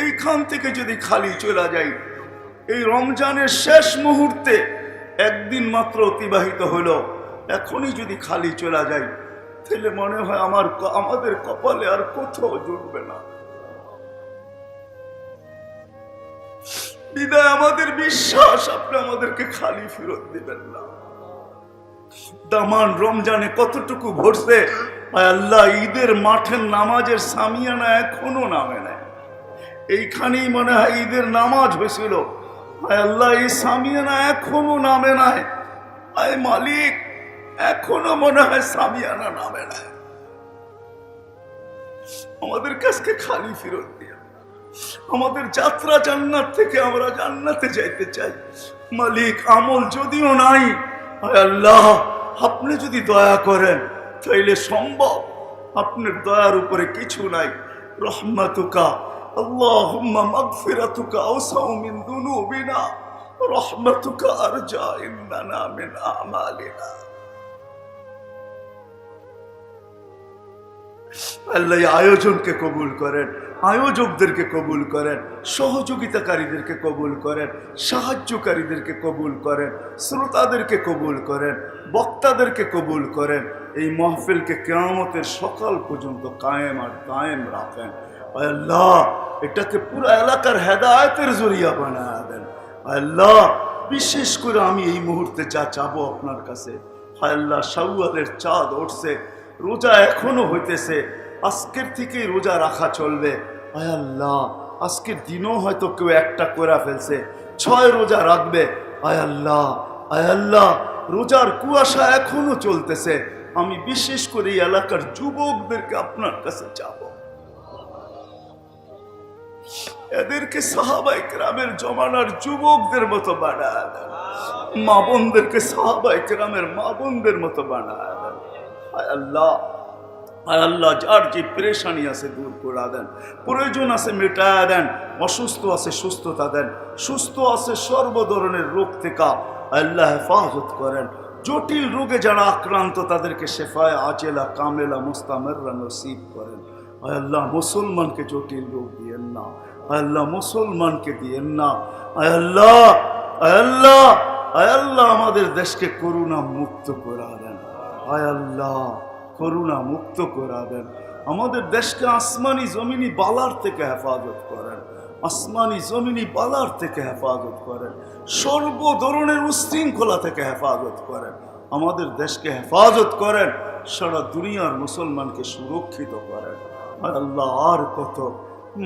এইখান থেকে যদি খালি চলে যাই, এই রমজানের শেষ মুহূর্তে একদিন মাত্র অতিবাহিত হলো, এখনই যদি খালি চলে যাই, তাহলে মনে হয় আমাদের কপালে আর কোথাও জুটবে না। বিদায় আমাদের বিশ্বাস, আপনি আমাদেরকে খালি ফেরত দিবেন না। দামান রমজানে কতটুকু ভরছে, আয় আল্লাহ, ঈদের মাঠের নামাজের সামিয়ানা এখনো নামে নাই। এইখানেই মনে হয় ঈদের নামাজ হয়েছিল। আয় আল্লাহ, এই সামিয়ানা এখনো নামে নাই। আয় মালিক, এখনো মনে হয় সামিয়ানা নামে নাই। আমাদের কাছকে খালি ফেরত দিয়ে আমাদের যাত্রা জান্নাত থেকে আমরা জান্নাতে যাইতে চাই। মালিক, আমল যদিও নাই, আয় আল্লাহ, আপনি যদি দয়া করেন তাইলে সম্ভব। আপনার দয়ার উপরে কিছু নাই। রহমাতুকা আল্লাহুম্মা মাগফিরাতুকা আওসাউ মিন দুনুবিনা রহমাতুকা আরজা ইন্নানা মিন আমালিনা। আল্লাহ আয়োজনকে কবুল করেন, আয়োজকদেরকে কবুল করেন, সহযোগিতাকারীদেরকে কবুল করেন, সাহায্যকারীদেরকে কবুল করেন, শ্রোতাদেরকে কবুল করেন, বক্তাদেরকে কবুল করেন। এই মাহফিলকে কিয়ামতের সকাল পর্যন্ত কায়েম আর কায়েম রাখেন। আল্লাহ, এটাকে পুরো এলাকার হেদায়েতের জরিয়া বানায় দেন। আল্লাহ, বিশেষ করে আমি এই মুহূর্তে যা চাবো আপনার কাছে, আল্লাহ, শাওয়ালের চাঁদ উঠছে, রোজা এখনো হইতেছে, আজকের থেকেই রোজা রাখা চলবে। আয় আল্লাহ, আজকের দিনও হয়তো কেউ একটা করে ফেলছে, 6 রোজা রাখবে। আয় আল্লাহ, আয় আল্লাহ, রোজার কুয়াশা এখনো চলতেছে। আমি বিশেষ করে এই এলাকার যুবকদেরকে আপনার কাছে চাব, এদেরকে সাহাবায়ে কেরামের জমানার যুবকদের মতো বানায় দেন। মা বোনদেরকে সাহাবায়ে কেরামের মা বোনদের মতো বানায় দেন। আয় আল্লাহ, আয় আল্লাহ, যার যে পেরেশানি আছে দূর করে দেন, প্রয়োজন আছে মেটায় দেন, অসুস্থ আছে সুস্থতা দেন, সুস্থ আছে সর্ব ধরনের রোগ থেকে আল্লাহ হেফাজত করেন। জটিল রোগে যারা আক্রান্ত তাদেরকে শেফায়ে আজেলা কামেলা মুস্তামেররা নসিব করেন। আয় আল্লাহ, মুসলমানকে জটিল রোগ দিয়েন না। আয় আল্লাহ, মুসলমানকে দিয়েন না। আয় আল্লাহ, আয় আল্লাহ, আয় আল্লাহ, আমাদের দেশকে করুণা মুক্ত করে দেন। আয় আল্লাহ, করুণা মুক্ত করে দেন। আমাদের দেশকে আসমানি জমিনি বালার থেকে হেফাজত করেন, আসমানি জমিনি বালার থেকে হেফাজত করেন, সর্ব ধরনের উশৃঙ্খলা থেকে হেফাজত করেন। আমাদের দেশকে হেফাজত করেন, সারা দুনিয়ার মুসলমানকে সুরক্ষিত করেন। আল্লাহ, আর কত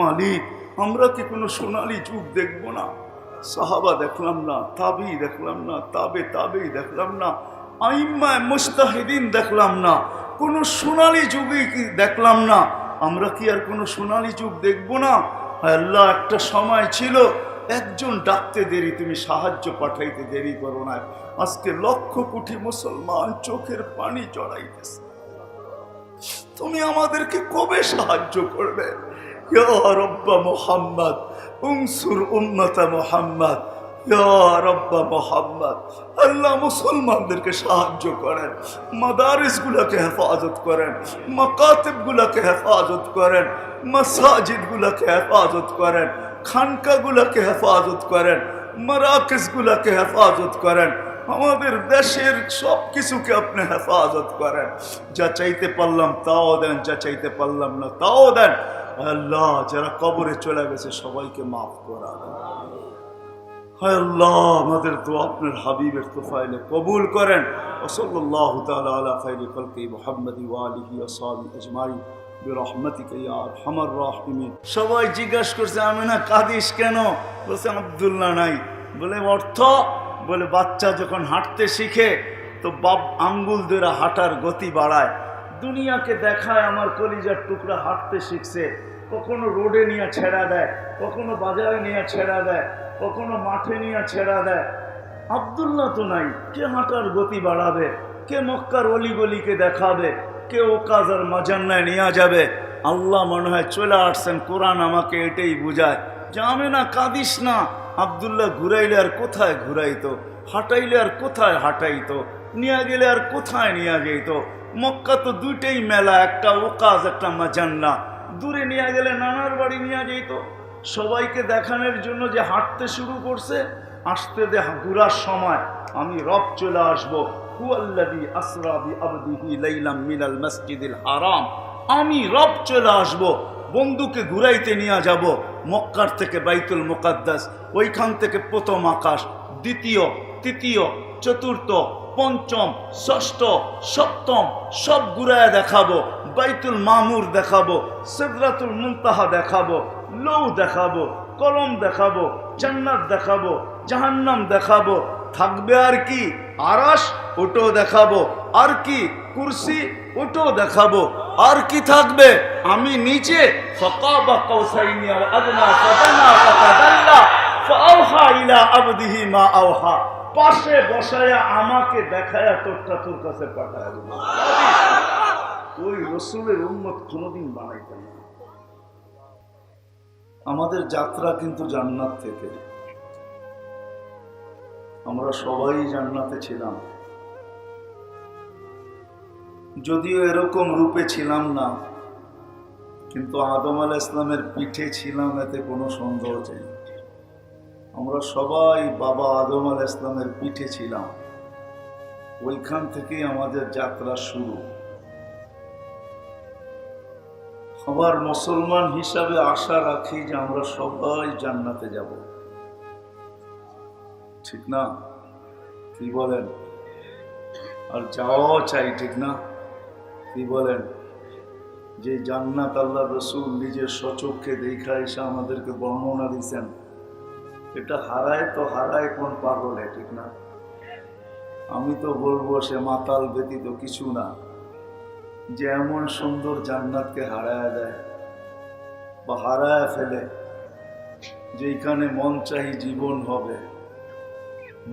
মালিক, আমরা কি কোনো সোনালী যুগ দেখব না? সাহাবা দেখলাম না, তাবি দেখলাম না, তাবে দেখলাম না, আইম্মায়ে মুজতাহিদিন দেখলাম না, কোনো সোনালী যুগই কি দেখলাম না? আমরা কি আর কোনো সোনালী যুগ দেখব না? আল্লাহ, একটা সময় ছিল একজন ডাকতে দেরি, তুমি সাহায্য পাঠাইতে দেরি করো না। আজকে লক্ষ কোটি মুসলমান চোখের পানি জড়াইতেছে, তুমি আমাদেরকে কবে সাহায্য করবে? ইয়া রাব্বা মুহাম্মদ উনসুর উম্মত মুহাম্মদ, ইয়া রাব্বা মুহাম্মদ। আল্লাহ মুসলমানদেরকে সাহায্য করেন, মাদারিসগুলোকে হেফাজত করেন, মাকাতিবগুলোকে হেফাজত করেন, মাসাজিদগুলোকে হেফাজত করেন, খানকাগুলোকে হেফাজত করেন, মারাকিসগুলোকে হেফাজত করেন। আমাদের দেশের সব কিছুকে আপনি হেফাজত করেন। যা চাইতে পারলাম তাও দেন, যা চাইতে পারলাম না তাও দেন। আল্লাহ, যারা কবরে চলে গেছে সবাইকে মাফ করা দেন। হায় আল্লাহ, আমাদের দোয়া আপনার হাবিবের তোফাইলে কবুল করেন। সাল্লাল্লাহু তাআলা আলা খায়রি খালকি মুহাম্মাদি ওয়া আলিহি ওয়া সাহবিহি আজমাইন বিরহমাতিকা ইয়া আরহামার রাহিমিন। সবাই জিজ্ঞাসা করছে, আমিনা কাঁদিস কেন? বলছে আব্দুল্লাহ নাই। বলে অর্থ? বলে বাচ্চা যখন হাঁটতে শিখে তো বাপ আঙ্গুল ধরে হাঁটার গতি বাড়ায়। দুনিয়াকে দেখায় আমার কলিজার টুকরা হাঁটতে শিখছে, কখনো রোডে নিয়ে ছেড়া দেয়, কখনো বাজারে নিয়ে ছেড়া দেয়, কখনো মাঠে নিয়ে ছেড়া দেয়। আব্দুল্লাহ তো নাই, কে হাঁটার গতি বাড়াবে? কে মক্কার অলিগলিকে দেখাবে? কে ওকাজ আর মাজান্নায় নিয়ে যাবে? আল্লাহ মনে হয় চলে আসছেন, কোরআন আমাকে এটাই বুঝায় যে আমিনা কাঁদিস না। আব্দুল্লাহ ঘুরাইলে আর কোথায় ঘুরাইতো, হাঁটাইলে আর কোথায় হাঁটাইতো, নিয়ে গেলে আর কোথায় নিয়ে যেত? মক্কা তো দুইটাই মেলা, একটা ওকাজ একটা মাজান্না। দূরে নিয়ে গেলে নানার বাড়ি নিয়ে যেত। সবাইকে দেখানোর জন্য যে হাঁটতে শুরু করছে, আসতে দে ঘুরার সময় আমি রব চলে আসবো। হুয়াল্লাযী আসরা বিআবদিহি লাইলাম মিনাল মসজিদিল হারাম। আমি রব চলে আসবো, বন্ধুকে ঘুরাইতে নিয়ে যাব মক্কার থেকে বাইতুল মুকাদ্দাস। ওইখান থেকে প্রথম আকাশ, দ্বিতীয়, তৃতীয়, চতুর্থ, পঞ্চম, ষষ্ঠ, সপ্তম সব ঘুরায় দেখাবো। বাইতুল মামুর দেখাবো, সিদরাতুল মুনতাহা দেখাবো, লৌ দেখাবো, কলম দেখাবো, জান্নাত দেখাবো, জাহান্নাম দেখাবো। থাকবে আর কি? আরশ, ওটাও দেখাবো। আর কি? কুরসি, ওটাও দেখাবো। আর কি থাকবে? আমি নিচে ফাকাবা কাউসাইনি আও আদনা ফাদানা ফাতাদাল্লা ফাআওহা ইলা আবদিহি মা আওহা। পাশে বসায়া আমাকে দেখায়া তোরটা তোর কাছে পাঠায় দিল। ওই রসুলের উম্মত কোনোদিন বানাইতে না। আমাদের যাত্রা কিন্তু জান্নাত থেকে। আমরা সবাই জান্নাতে ছিলাম, যদিও এরকম রূপে ছিলাম না, কিন্তু আদম আলাইহিস সালামের পিঠে ছিলাম, এতে কোনো সন্দেহ নেই। আমরা সবাই বাবা আদম আলাইহিস সালামের পিঠে ছিলাম। ওইখান থেকেই আমাদের যাত্রা শুরু। আবার মুসলমান হিসাবে আশা রাখি যে আমরা সবাই জান্নাতে যাব, ঠিক না? কি বলেন? আর যাওয়াও চাই, ঠিক না? কি বলেন? যে জান্নাত আল্লাহ রসুল নিজের সচক্ষে দেখা এসে আমাদেরকে বর্ণনা দিচ্ছেন, এটা হারায় তো হারায় কোন পাগলে, ঠিক না? আমি তো বলবো সে মাতাল ব্যতীত কিছু না, যে এমন সুন্দর জান্নাতকে হারায় দেয় বা হারায় ফেলে, যেখানে মন চাহি জীবন হবে।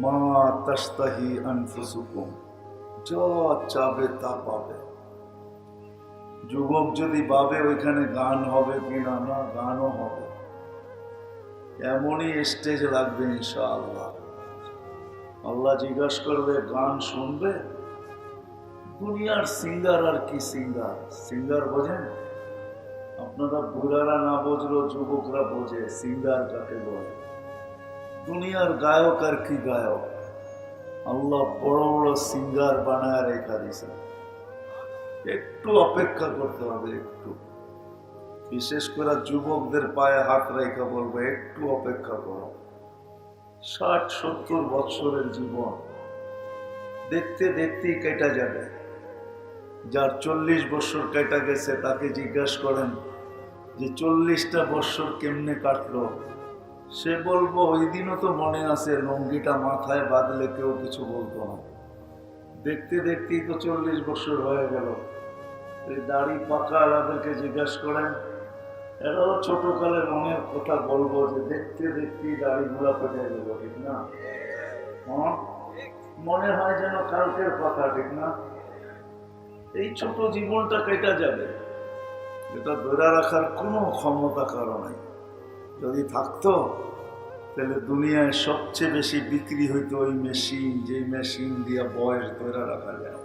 মা তাস্তাহি আনফুসুকুম, যা চাবে তা পাবে। যুবক যদি ভাবে ওইখানে গান হবে কিনা, না, গানও হবে। এমনই স্টেজ লাগবে ইনশাআল্লাহ। আল্লাহ জিজ্ঞাসা করবে, গান শুনবে? দুনিয়ার সিঙ্গার আর কি সিঙ্গার? সিঙ্গার বোঝেন আপনারা? বুড়ারা না বোঝলো যুবকরা বোঝে সিঙ্গার কাকে বলে। দুনিয়ার গায়ক আর কি গায়ক? আল্লাহ বড় বড় সিঙ্গার বানায় রেখা দিয়েছে। একটু অপেক্ষা করতে হবে, একটু। বিশেষ করে যুবকদের পায়ে হাত রেখা বলবো, একটু অপেক্ষা করো। 60-70 বছরের জীবন দেখতে দেখতেই কেটে যাবে। যার 40 বছর কেটে গেছে তাকে জিজ্ঞাসা করেন যে 40টা বছর কেমনে কাটলো, সে বলবো ওই দিনও তো মনে আছে লুঙ্গিটা মাথায় বাঁধলে কেউ কিছু বলতো না। দেখতে দেখতেই তো 40 বছর হয়ে গেল। এই দাড়ি পাকা আলাদেরকে জিজ্ঞাসা করেন এরাও ছোটকালে মনের কথা বলবো যে দেখতে দেখতে দাড়িগুলা কেটে গেল, ঠিক না? মনে হয় যেন কালকের কথা, ঠিক না? এই ছোট জীবনটা কেটে যাবে, এটা ধরে রাখার কোনো ক্ষমতা কারো নাই। যদি থাকতো তাহলে দুনিয়ায় সবচেয়ে বেশি বিক্রি হইতো ওই মেশিন, যে মেশিন দিয়ে বয়স ধরে রাখা যায়।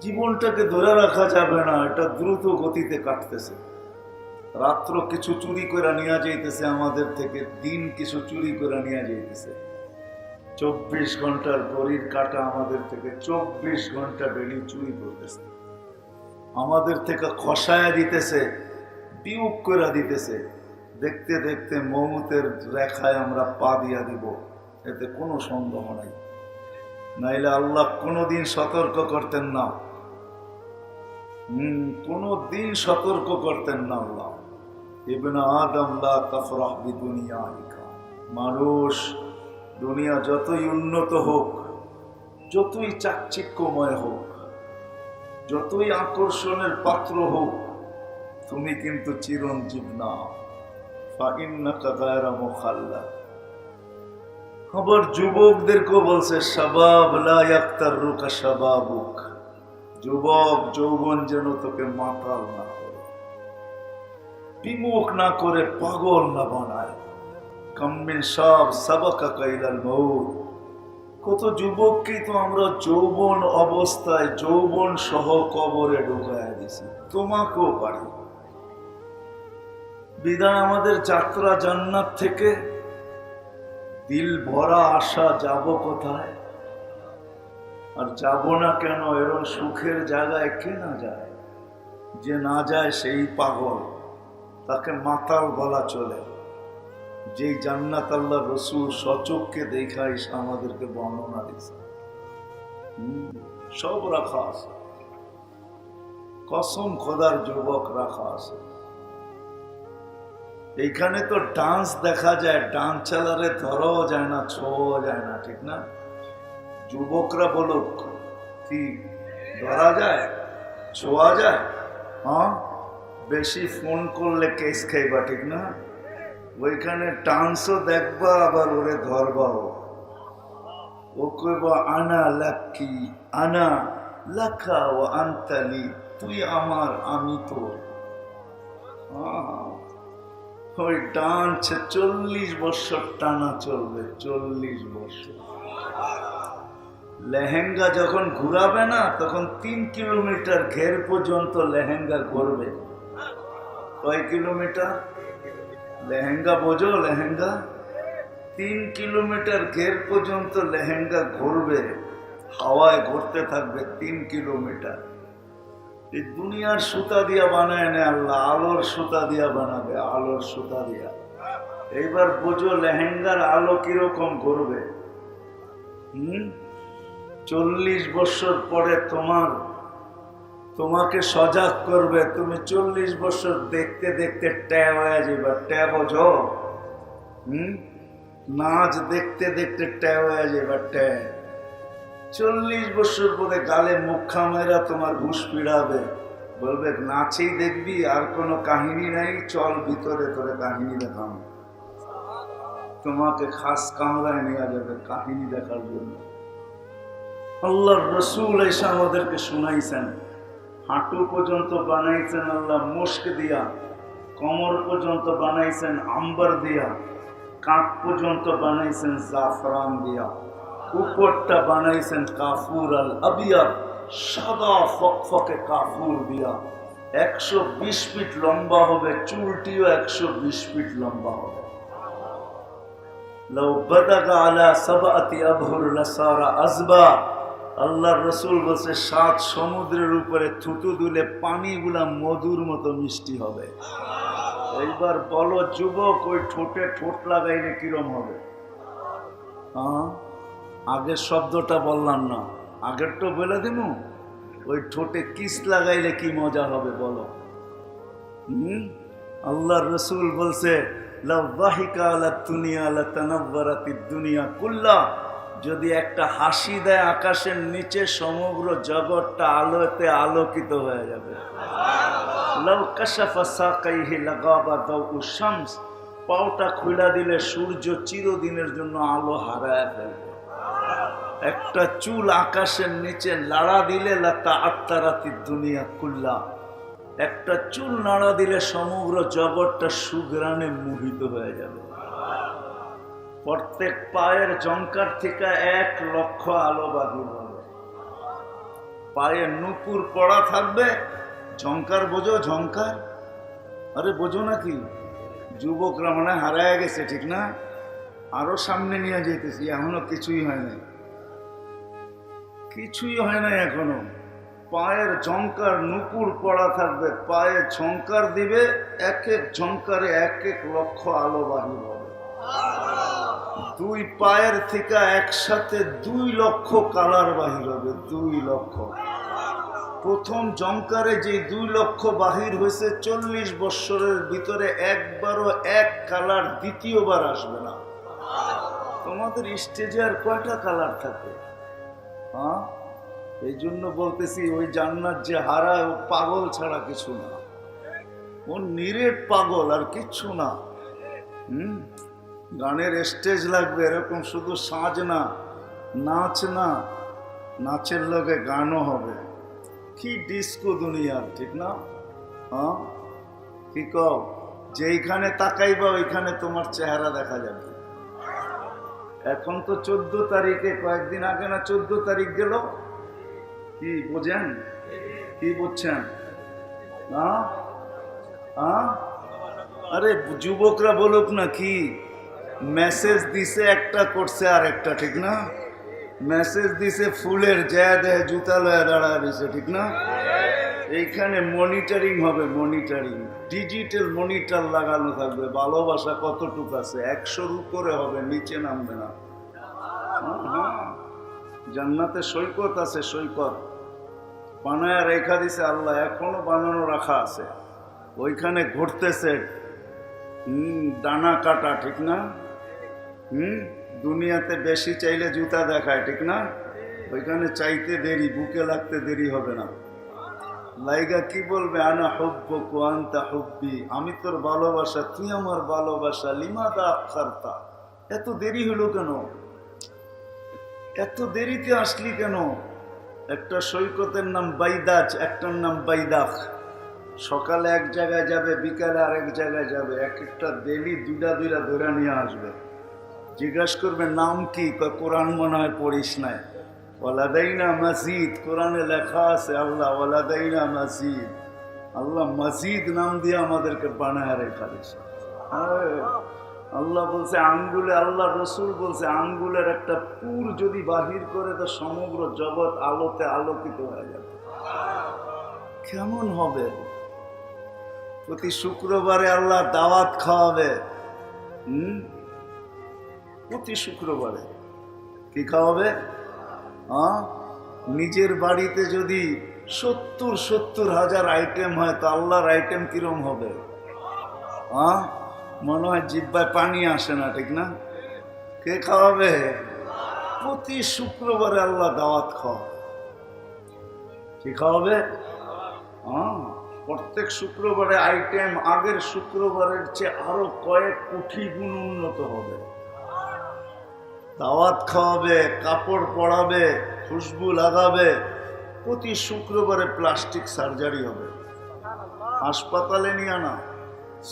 জীবনটাকে ধরে রাখা যাবে না, এটা দ্রুত গতিতে কাটতেছে। রাত্র কিছু চুরি করে নিয়ে যাইতেছে আমাদের থেকে, দিন কিছু চুরি করে নিয়ে যাইতেছে। 24 ঘন্টার ঘড়ির কাটা আমাদের থেকে 24 ঘন্টা ডেলি চুরি করতেছে, আমাদের থেকে খসায়া দিতেছে, বিয়োগ করে দিতেছে। দেখতে দেখতে মৌতের রেখায় আমরা পা দিয়া দিব, এতে কোনো সন্দেহ নাই। নাইলে আল্লাহ কোনোদিন সতর্ক করতেন না, কোনোদিন সতর্ক করতেন না আল্লাহ। ইবনে আদম লা তাফরাহ বিদুনিয়াইকা, মানুষ দুনিয়া যতই উন্নত হোক, যতই চাকচিক্যময় হোক, যতই আকর্ষণের পাত্র হোক, তুমি কিন্তু চিরঞ্জীব না। ফাইন্নাকা গায়রা মুখাল্লাদ। আবার যুবকদেরকেও বলছে শাবাব লা ইয়াক্তারুকা শাবাবুক, যুবক যৌবন যেন তোকে মাতাল না করে, বিমুখ না করে, পাগল না বানায়। কাম্মিন শাব সাবাকাকা ইলাল মউত, কত যুবককেই তো আমরা যৌবন অবস্থায় যৌবন সহ কবরে ঢুকায় দিছি, তোমাকেও পারি। বিধান আমাদের যাত্রা জান্নাত থেকে, দিল ভরা আশা, যাব কোথায়? আর যাব না কেন? এরকম সুখের জায়গায় কে না যায়? যে না যায় সেই পাগল, তাকে মাতাল বলা চলে। যে জান্নাত আল্লাহ রসুল সচক্ষে দেখাই আমাদেরকে বর্ণনা দিয়েছে, সব রাখা আছে, কসম খোদার যুবক রাখা আছে। এইখানে তো ডান্স দেখা যায়, ডান্স চালারে ধরাও যায় না, ছোঁয়া যায় না, ঠিক না? যুবকরা বলুক, কি ধরা যায়, ছোঁয়া যায়? হ্যাঁ, বেশি ফোন করলে কেস খাইবা, ঠিক না? ওইখানে ডান্সও দেখবা, আবার ওরে ধরবাও। ও কইবা আনা লাকি আনা লাখা ও আন্তালি, তুই আমার আমি তোর। ওই ডান্স 40 বছর টানা চলবে, 40 বছর। লেহেঙ্গা যখন ঘুরাবে না, তখন 3 কিলোমিটার ঘের পর্যন্ত লেহেঙ্গা ঘুরবে। কয় কিলোমিটার? লেহেঙ্গা বোঝো, লেহেঙ্গা 3 কিলোমিটার ঘের পর্যন্ত লেহেঙ্গা ঘুরবে, হাওয়ায় ঘুরতে থাকবে 3 কিলোমিটার। এই দুনিয়ার সুতা দিয়া বানায় না আল্লাহ, আলোর সুতা দিয়া বানাবে, আলোর সুতা দিয়া। এইবার বোঝো লেহেঙ্গার আলো কিরকম ঘুরবে। 40 বছর পরে তোমাকে সজাগ করবে, তুমি 40 বছর দেখতে দেখতে ট্যাব হয়ে যাবে। ট্যাব বোঝো? নাচ দেখতে দেখতে ট্যাব হয়ে যাবে, ট্যাব। 40 বছর পরে গালে মুখা মেরা তোমার ঘুষ পিড়াবে, বলবে নাচেই দেখবি, আর কোনো কাহিনী নাই, চল ভিতরে তোরে কাহিনী দেখাম। তোমাকে খাস কামরায় নিয়ে যাবে কাহিনী দেখার জন্য। আল্লাহর রসুল এসে আমাদেরকে শুনাইছেন, হাঁটু পর্যন্ত বানাইছেন আল্লাহ মুস্ক দিয়া, কোমর পর্যন্ত বানাইছেন আম্বার দিয়া, কাঁধ পর্যন্ত বানাইছেন জাফরান দিয়া, উপরটা বানাইছেন কাফুর আল আবিয়াদ, সাদা ফকফকে কাফুর দিয়া। 120 ফিট লম্বা হবে, চুলটিও 120 ফিট লম্বা হবে। লাউ বাদাগা আলা সাবআতি আবহুর লাসারা আযবা, আল্লাহর রাসূল বলছে 7 সমুদ্রের উপরে থুতু দিলে পানিগুলা মধুর মতো মিষ্টি হবে। এইবার বলো যুবক, ওই ঠোঁটে ঠোঁট লাগাইলে কিরম হবে? আগের শব্দটা বললাম না, আগের তো বলে দিমু। ওই ঠোঁটে কিস লাগাইলে কি মজা হবে বলো? আল্লাহর রাসূল বলছে লাউ যাহিকা আলা দুনিয়া লাতানাওয়ারাতিদ দুনিয়া কুল্লা, যদি একটা হাসি দেয় আকাশের নিচে, সমগ্র জগৎটা আলোতে আলোকিত হয়ে যাবে। লাউ কাশাফা সাকাইহি লাগাবা দাউ শামস, পাওটা খুলে দিলে সূর্য চিরদিনের জন্য আলো হারায় ফেলবে। একটা চুল আকাশের নিচে নাড়া দিলে লাতা আত্তারাতি দুনিয়া কুল্লা, একটা চুল নাড়া দিলে সমগ্র জগৎটা সুঘ্রাণে মোহিত হয়ে যাবে। প্রত্যেক পায়ের জঙ্কার থেকে 1 লক্ষ আলো বাহির হবে। পায়ে নুপুর পড়া থাকবে। ঝংকার বোঝো? ঝংকার আরে বোঝো নাকি? যুবকরা মানে হারায় গেছে, ঠিক না? আরো সামনে নিয়ে যেতেছি, এখনো কিছুই হয় নাই, কিছুই হয় নাই এখনো। পায়ের ঝংকার নুপুর পড়া থাকবে, পায়ে ঝংকার দিবে, 1 ঝংকারে 1 লক্ষ আলো বাহির হবে। 2 পায়ের থেকে একসাথে 2 লক্ষ কালার বাহির হবে। 2 লক্ষ। প্রথম জংকারে যে 2 লক্ষ বাহির হয়েছে 40 বৎসরের ভিতরে একবারও 1 কালার দ্বিতীয়বার আসবে না। তোমাদের স্টেজে আর কয়টা কালার থাকে? হ্যাঁ, এই জন্য বলতেছি ওই জান্নাত যে হারায় ও পাগল ছাড়া কিছু না, ও নিরেট পাগল আর কিচ্ছু না। গানের স্টেজ লাগবে, এরকম শুধু সাজ না, নাচ না, নাচের লগে গানও হবে। কি ডিস্কো দুনিয়ার, ঠিক না? হ্যাঁ, কি কও? যেইখানে তাকাইবা ওইখানে তোমার চেহারা দেখা যাবে। এখন তো 14 তারিখে, কয়েকদিন আগে না 14 তারিখ গেল, কি বোঝেন? কি বুঝছেন? আরে যুবকরা বলুক না, কি মেসেজ দিছে একটা, করছে আর একটা, ঠিক না? মেসেজ দিছে ফুলের, জয়া দেয় জুতা লয়া দাঁড়ায় দিছে, ঠিক না? এইখানে মনিটরিং হবে, মনিটরিং, ডিজিটাল মনিটর লাগানো থাকবে। ভালোবাসা কতটুকু আছে, 100-র উপরে হবে, নিচে নামবে না। জান্নাতে সৈকত আছে, সৈকত বানায় রেখা দিছে আল্লাহ, এখনো বানানো রাখা আছে। ওইখানে ঘুরতেছে ডানা কাটা, ঠিক না? দুনিয়াতে বেশি চাইলে জুতা দেখায়, ঠিক না? ওইখানে চাইতে দেরি, বুকে লাগতে দেরি হবে না। লাইগা কি বলবে? আনা হুব্বুকা ওয়া আনতা হুব্বি, আমি তোর ভালোবাসা, তুই আমার ভালোবাসা। লিমাদা আখারতা, এত দেরি হলো কেন? এত দেরিতে আসলি কেন? একটা সৈকতের নাম বাইদাজ, একটার নাম বাইদাখ। সকালে এক জায়গায় যাবে, বিকালে আরেক জায়গায় যাবে। একটা দেরি দুইটা ধরে নিয়ে আসবে। জিজ্ঞাসা করবে নাম কি? কোরআন মনে হয় পড়িস নাই। ওয়ালাদাইনা মাজিদ, কোরআনে লেখা আছে আল্লাহ ওয়ালাদাইনা মাজিদ, আল্লাহ মাজিদ নাম দিয়ে আমাদেরকে বানায় রেখা দিয়েছে। আল্লাহ বলছে আঙ্গুলে, আল্লাহ রসুল বলছে আঙ্গুলের একটা পুর যদি বাহির করে তো সমগ্র জগৎ আলোতে আলোকিত হয়ে যাবে। কেমন হবে? প্রতি শুক্রবারে আল্লাহ দাওয়াত খাওয়াবে। প্রতি শুক্রবারে কি খাওয়াবে? নিজের বাড়িতে যদি 70,000 আইটেম হয় তো আল্লাহর আইটেম কিরম হবে? মনে হয় জিহ্বায় পানি আসে না, ঠিক না? কে খাওয়াবে? প্রতি শুক্রবারে আল্লাহ দাওয়াত খাওয়াবে। কি খাওয়াবে? প্রত্যেক শুক্রবারে আইটেম আগের শুক্রবারের চেয়ে আরো কয়েক কোটি গুণ উন্নত হবে। দাওয়াত খাওয়াবে, কাপড় পরাবে, খুশবু লাগাবে। প্রতি শুক্রবারে প্লাস্টিক সার্জারি হবে। হাসপাতালে নিয়ে না,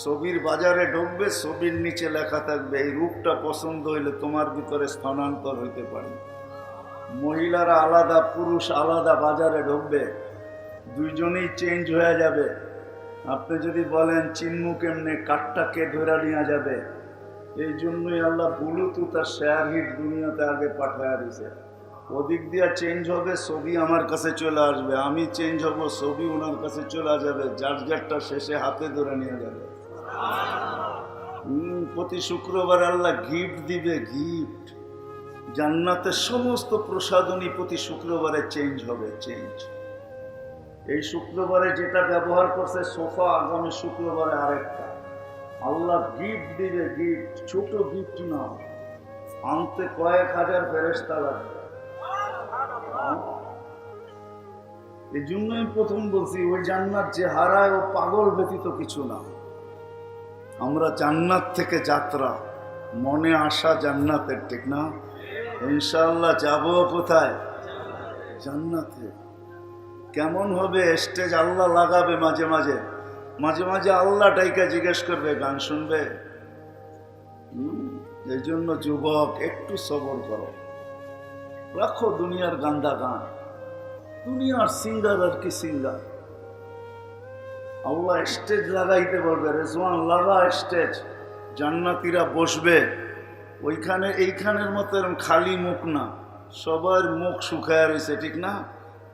ছবির বাজারে ঢুকবে, ছবির নিচে লেখা থাকবে এই রূপটা পছন্দ হইলে তোমার ভিতরে স্থানান্তর হইতে পারে। মহিলারা আলাদা, পুরুষ আলাদা বাজারে ঢুকবে, দুইজনেই চেঞ্জ হয়ে যাবে। আপনি যদি বলেন চিনমু কেমনে, কাঠটাকে ধরে নিয়ে যাবে। এই জন্যই আল্লাহ ব্লুটুথ আর শেয়ার হিট দুনিয়াতে আগে পাঠায় দিয়েছে। ওদিক দিয়া চেঞ্জ হবে, ছবি আমার কাছে চলে আসবে, আমি চেঞ্জ হব, ছবি ওনার কাছে চলে যাবে, যার যারটা শেষে হাতে ধরে নিয়ে যাবে। প্রতি শুক্রবার আল্লাহ গিফট দিবে, গিফট। জান্নাতের সমস্ত প্রসাধনী প্রতি শুক্রবারে চেঞ্জ হবে, চেঞ্জ। এই শুক্রবারে যেটা ব্যবহার করছে সোফা, আগামী শুক্রবারে আরেকটা। আল্লাহ গিফট দিবে, গিফট। ছোট গিফট না, আনতে কয়েক হাজার ফেরেশতা লাগবে। এই জন্যই প্রথম বলছি, ওই জান্নাত যে হারায় ও পাগল ব্যতীত কিছু না। আমরা জান্নাত থেকে যাত্রা, মনে আশা জান্নাতের, ঠিক না? ইনশাআল্লাহ যাব কোথায়? জান্নাতে। কেমন হবে স্টেজ? আল্লাহ লাগাবে মাঝে মাঝে, মাঝে মাঝে আল্লাহ ডাইকা জিজ্ঞেস করবে, গান শুনবে? এই জন্য যুবক একটু সবর করো, রাখো দুনিয়ার গান্দা গান, দুনিয়ার সিঙ্গার আর কি সিঙ্গার। আল্লাহ স্টেজ লাগাইতে বলবে, রেজওয়ান লাগা স্টেজ, জান্নাতীরা বসবে ওইখানে। এইখানের মতো এরকম খালি মুখ না, সবার মুখ শুকায় রয়েছে, ঠিক না?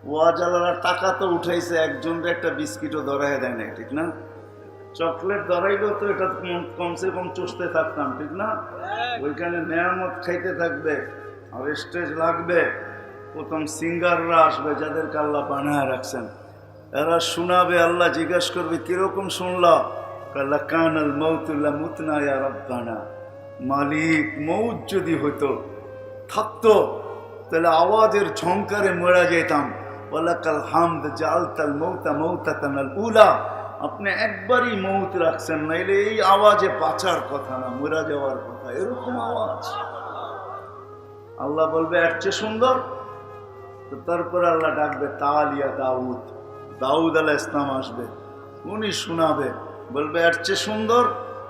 ওয়াজালারা টাকা তো উঠাইছে, একজনকে একটা বিস্কিটও ধরাই দেয় না, ঠিক না? চকলেট ধরাইলেও তো এটা কমসে কম চষতে থাকতাম, ঠিক না? ওইখানে নেয়ামত খাইতে থাকবে, আর স্টেজ লাগবে। প্রথম সিঙ্গাররা আসবে, যাদেরকে আল্লাহ বানায় রাখছেন, এরা শোনাবে। আল্লাহ জিজ্ঞাসা করবে, কিরকম শুনলা? কাল্লা কানাল মৌতুল্লাহ মুতনা ইয়া রব্বানা। মালিক, মৌত যদি হইতো থাকতো তাহলে আওয়াজের ঝংকারে মরা যেতাম। ওয়ালাকাল হামদ জাআলতাল মৌতা মৌতাতানাল উলা। আপনি একবারই মৌত রাখছেন, নাইলে এই আওয়াজে বাঁচার কথা না, মরা যাওয়ার কথা, এরকম আওয়াজ। আল্লাহ বলবে এর চেয়ে সুন্দর। তো তারপরে আল্লাহ ডাকবে তালিয়া দাউদ, দাউদ আলাইহিস সালাম আসবে, উনি শোনাবে, বলবে এর চেয়ে সুন্দর।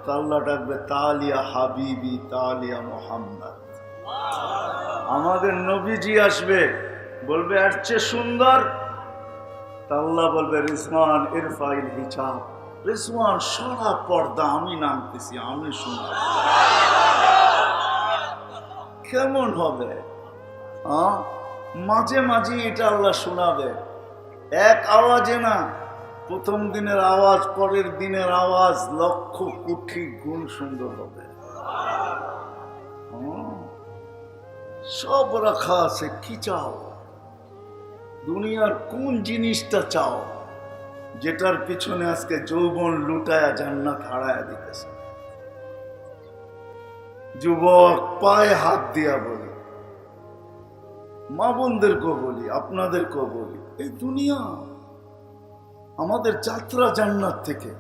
তো আল্লাহ ডাকবে তালিয়া হাবিবি, তালিয়া মুহাম্মদ, আমাদের নবীজি আসবে, বলবে এর চেয়ে সুন্দর। তা আল্লাহ বলবে রিজওয়ান ইরফাইল হিজাব, রিজওয়ান সারা পর্দা, আমি নামতেছি, আমি শুনব। কেমন হবে? মাঝে মাঝে এটা আল্লাহ শোনাবে, এক আওয়াজে না। প্রথম দিনের আওয়াজ, পরের দিনের আওয়াজ লক্ষ কোটি গুণ সুন্দর হবে। সব রাখা আছে। কি চাও? দুনিয়ার কোন জিনিসটা চাও যেটার পিছনে আজকে যৌবন লুটায়া জান্নাত হারায়া দিতেছে? যুবক, পায়ে হাত দিয়া বলি, মা বোনদেরকেও বলি, আপনাদেরকেও বলি, এই দুনিয়া আমাদের যাত্রা জান্নাত থেকে।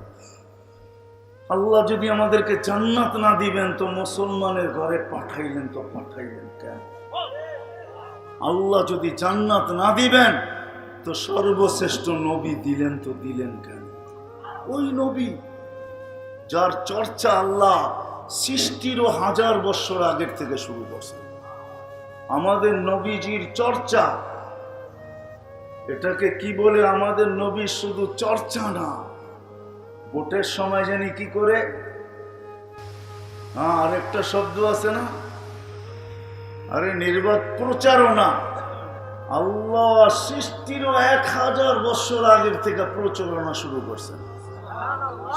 আল্লাহ যদি আমাদেরকে জান্নাত না দিবেন তো মুসলমানের ঘরে পাঠাইলেন তো পাঠাইলেন কেন? আল্লাহ যদি জান্নাত না দিবেন তো সর্বশ্রেষ্ঠ নবী দিলেন তো দিলেন কেন? ওই নবী যার চর্চা আল্লাহ সৃষ্টিরও 1000 বছর আগের থেকে শুরু করছে। আমাদের নবীজির চর্চা, এটাকে কি বলে? আমাদের নবী শুধু চর্চা না, ভোটের সময় জানি কি করে, আরেকটা শব্দ আছে না, আরে নির্বাচন প্রচারণা। আল্লাহ সৃষ্টিরও 1000 বছর আগের থেকে প্রচারণা শুরু করছেন।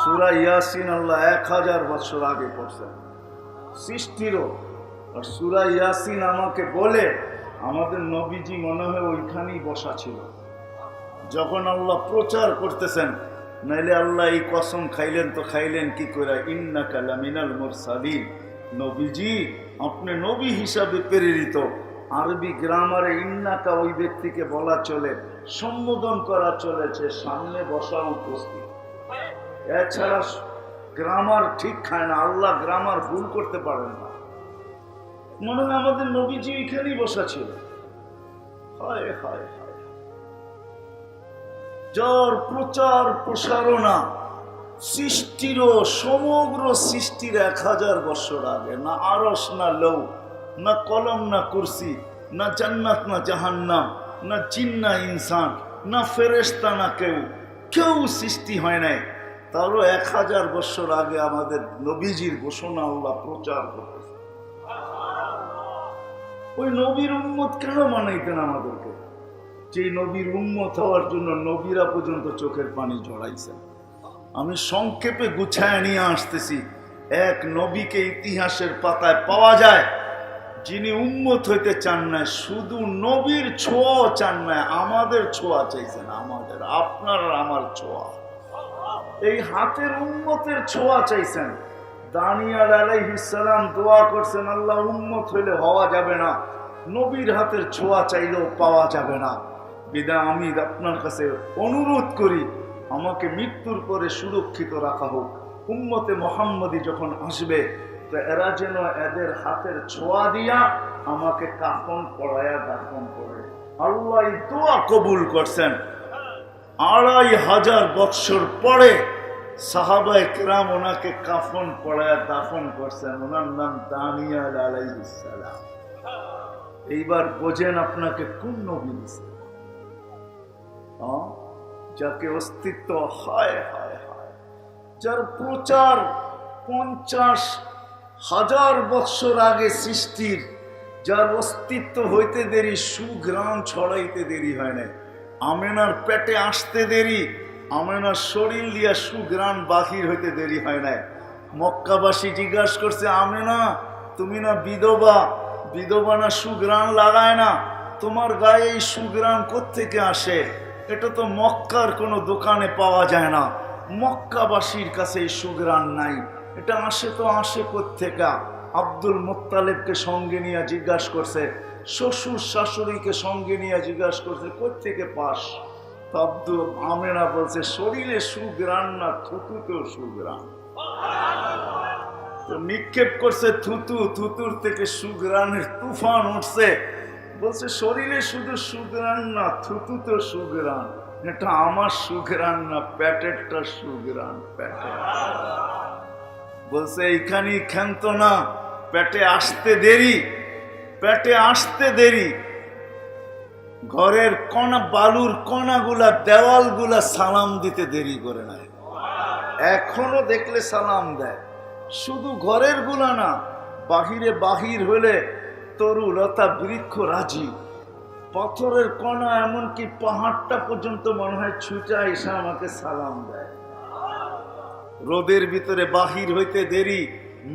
সূরা ইয়াসিন আল্লাহ 1000 বছর আগে করছেন সৃষ্টিরও। আর সূরা ইয়াসিন আমাকে বলে আমাদের নবীজি মনে হয় ওইখানেই বসা ছিল যখন আল্লাহ প্রচার করতেছেন। নাইলে আল্লাহ এই কসম খাইলেন তো খাইলেন কি করে, ইন্নাকা লামিনাল মুরসালিন, নবীজি আপনি নবী হিসাবে প্রেরিত। আরবি গ্রামারে ইন্নাকা ওই ব্যক্তিকে বলা চলে, সম্বোধন করা চলেছে সামনে বসা উপস্থিত। এছাড়া গ্রামার ঠিক খায় না, আল্লাহ গ্রামার ভুল করতে পারেন না। মনে হয় আমাদের নবীজি এখানেই বসা ছিল। হায় হায় হায়, যার প্রচার প্রসারণা সৃষ্টিরও, সমগ্র সৃষ্টির 1000 বছর আগে। না আরশ, না লৌ, না কলম, না কুরসি, না জান্নাত, না জাহান্নাম, না জিন, না ইনসান, না ফেরেশতা, না কেউ সৃষ্টি হয় নাই। তারও 1000 বছর আগে আমাদের নবীজির ঘোষণা আল্লাহ প্রচার করতেছে। ওই নবীর উম্মত কেন বানাইতেন আমাদেরকে? যে নবীর উম্মত হওয়ার জন্য নবীরা পর্যন্ত চোখের পানি ঝরাইছেন। আমি সংক্ষেপে গুছায় নিয়ে আসতেছি। এক নবীকে ইতিহাসের পাতায় পাওয়া যায় যিনি উম্মত হইতে চান না, শুধু নবীর ছোঁয়াও চান না, আমাদের ছোঁয়া চাইছেন, আমাদের, আপনার আমার ছোঁয়া। এই হাতের উম্মতের ছোঁয়া চাইছেন। দানিয়াল আলাইহিস সালাম দোয়া করছেন, আল্লাহ উম্মত হইলে হওয়া যাবে না, নবীর হাতের ছোঁয়া চাইলেও পাওয়া যাবে না। বিদা আমি আপনার কাছে অনুরোধ করি আমাকে মৃত্যুর পরে সুরক্ষিত রাখা হোক। উম্মতে মুহাম্মদী যখন আসবে তো এরা যেন এদের হাতের ছোঁয়া দিয়া আমাকে কাফন পরায়া দাফন করে। আল্লাহ দোয়া কবুল করছেন। 2500 বৎসর পরে সাহাবায়ে কেরাম ওনাকে কাফন পরায়া দাফন করছেন। ওনার নাম দানিয়াল আলাইহিস সালাম। এইবার বোঝেন আপনাকে কোন নবী দিছে, যাকে অস্তিত্ব হায় হায় হায়, যার প্রচার 50,000 বৎসর আগে সৃষ্টির, যার অস্তিত্ব হইতে দেরি, সুঘ্রাণ ছড়াইতে দেরি হয় না। আমেনার পেটে আসতে দেরি, আমেনার শরীর দিয়া সুঘ্রাণ বাহির হইতে দেরি হয় না। মক্কাবাসী জিজ্ঞাসা করছে, আমেনা তুমি না বিধবা, বিধবা না সুঘ্রাণ লাগায় না, তোমার গায়ে এই সুঘ্রাণ কোত্থেকে আসে? এটা তো মক্কার কোনো দোকানে পাওয়া যায় না, মক্কাবাসীর কাছে এই সুঘ্রাণ নাই, এটা আসে তো আসে কোত্থেকে? আব্দুল মুত্তালিবকে সঙ্গে নিয়ে জিজ্ঞাসা করছে, শ্বশুর শাশুড়িকে সঙ্গে নিয়ে জিজ্ঞাসা করছে কোত্থেকে পাস? তো আব্দুল আমেনা বলছে, শরীরে সুঘ্রাণ না, থুতুতেও সুঘ্রাণ। তো নিক্ষেপ করছে থুতু, থুতুর থেকে সুঘ্রাণের তুফান উঠছে। বলছে শরীরে শুধু সুঘ্রাণ না, থুতুতে সুঘ্রাণ। এটা আমার সুঘ্রাণ না, পেটেরটা সুঘ্রাণ, পেটের। বলছে এইখানেই ক্ষান্ত না, পেটে আসতে দেরি, পেটে আসতে দেরি। ঘরের কণা, বালুর কণাগুলা, দেওয়ালগুলা সালাম দিতে দেরি করে নাই, এখনো দেখলে সালাম দেয়। শুধু ঘরের গুলা না, বাহিরে বাহির হলে তরু লতা বৃক্ষ রাজি, পাথরের কণা, এমনকি পাহাড়টা পর্যন্ত মনে হয় ছুটা এসে আমাকে সালাম দেয়। রোদের ভিতরে বাহির হইতে দেরি,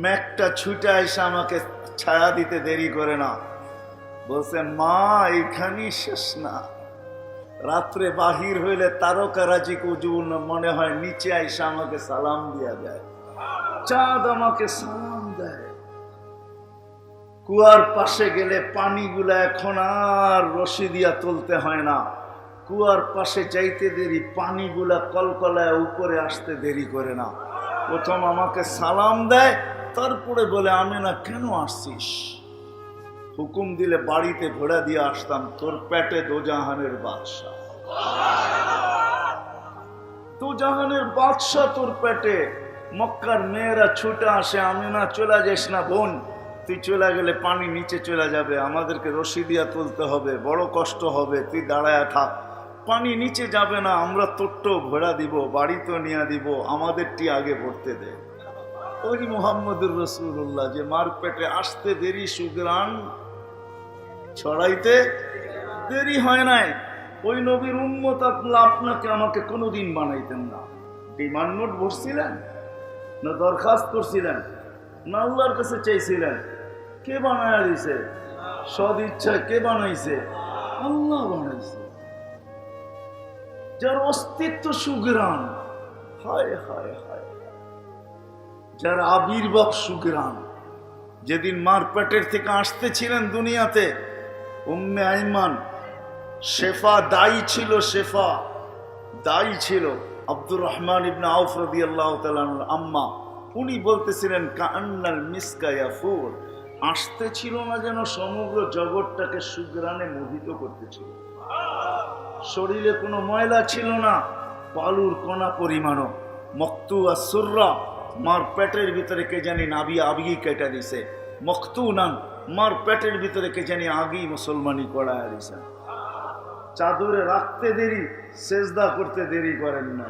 মেঘটা ছুটা এসে আমাকে ছায়া দিতে দেরি করে না। বলছে মা এইখানেই শেষ না, রাত্রে বাহির হইলে তারকারাজি কুজুন মনে হয় নিচে আইসা আমাকে সালাম দিয়া যায়, চাঁদ আমাকে সালাম দেয়। কুয়ার পাশে গেলে পানিগুলা এখন আর রশি দিয়া তুলতে হয় না, কুয়ার পাশে যাইতে দেরি, পানিগুলা কলকলায় উপরে আসতে দেরি করে না। প্রথম আমাকে সালাম দেয়, তারপরে বলে আমেনা কেন আসছিস? হুকুম দিলে বাড়িতে ঘোড়া দিয়ে আসতাম, তোর পেটে দোজাহানের বাদশাহ, দোজাহানের বাদশাহ তোর পেটে। মক্কার মেয়েরা ছুটে আসে, আমেনা চলে যাস না বোন, তুই চলে গেলে পানি নিচে চলে যাবে, আমাদেরকে রশি দিয়া তুলতে হবে, বড় কষ্ট হবে, তুই দাঁড়ায় থাক, পানি নিচে যাবে না, আমরা তোরটাও ঘোড়া দিব, বাড়িতেও নিয়ে দিব, আমাদেরটি আগে ভরতে দে। ওই মুহাম্মদুর রাসূলুল্লাহ যে মার পেটে আসতে দেরি, সুঘ্রাণ ছড়াইতে দেরি হয় নাই। ওই নবীর উম্মত আপনাকে আমাকে কোনোদিন বানাইতেন না। ডিমান্ড নোট ভরছিলেন না, দরখাস্ত করছিলেন না, আল্লাহর কাছে চাইছিলেন? কে বানায়া দিছে? সদ ইচ্ছা কে বানাইছে? আল্লাহ বানাইছে। যার অস্তিত্ব সুঘ্রাণ, হায় হায় হায়, যার আবির্ভাব সুঘ্রাণ। যেদিন মার পেটের থেকে আসতেছিলেন দুনিয়াতে, উম্মে আইমান শেফা দায়ী ছিল, শেফা দায়ী ছিল। আব্দুর রহমান ইবনে আউফ রাদিয়াল্লাহু তাআলা আম্মা, উনি বলতেছিলেন কান্নাল মিসকা ইয়াফুর, আসতেছিল না যেন সমগ্র জগৎটাকে সুঘ্রাণে মোহিত করতেছিল। শরীরে কোনো ময়লা ছিল না, বালুর কণা পরিমাণও। মক্তু আর সুররা, মার পেটের ভিতরে কে জানি নাবি আবিগি কেটে দিছে। মক্তু নান, মার পেটের ভিতরে কে জানি আগেই মুসলমানি করায় দিছে। চাদরে রাখতে দেরি, সেজদা করতে দেরি করেন না।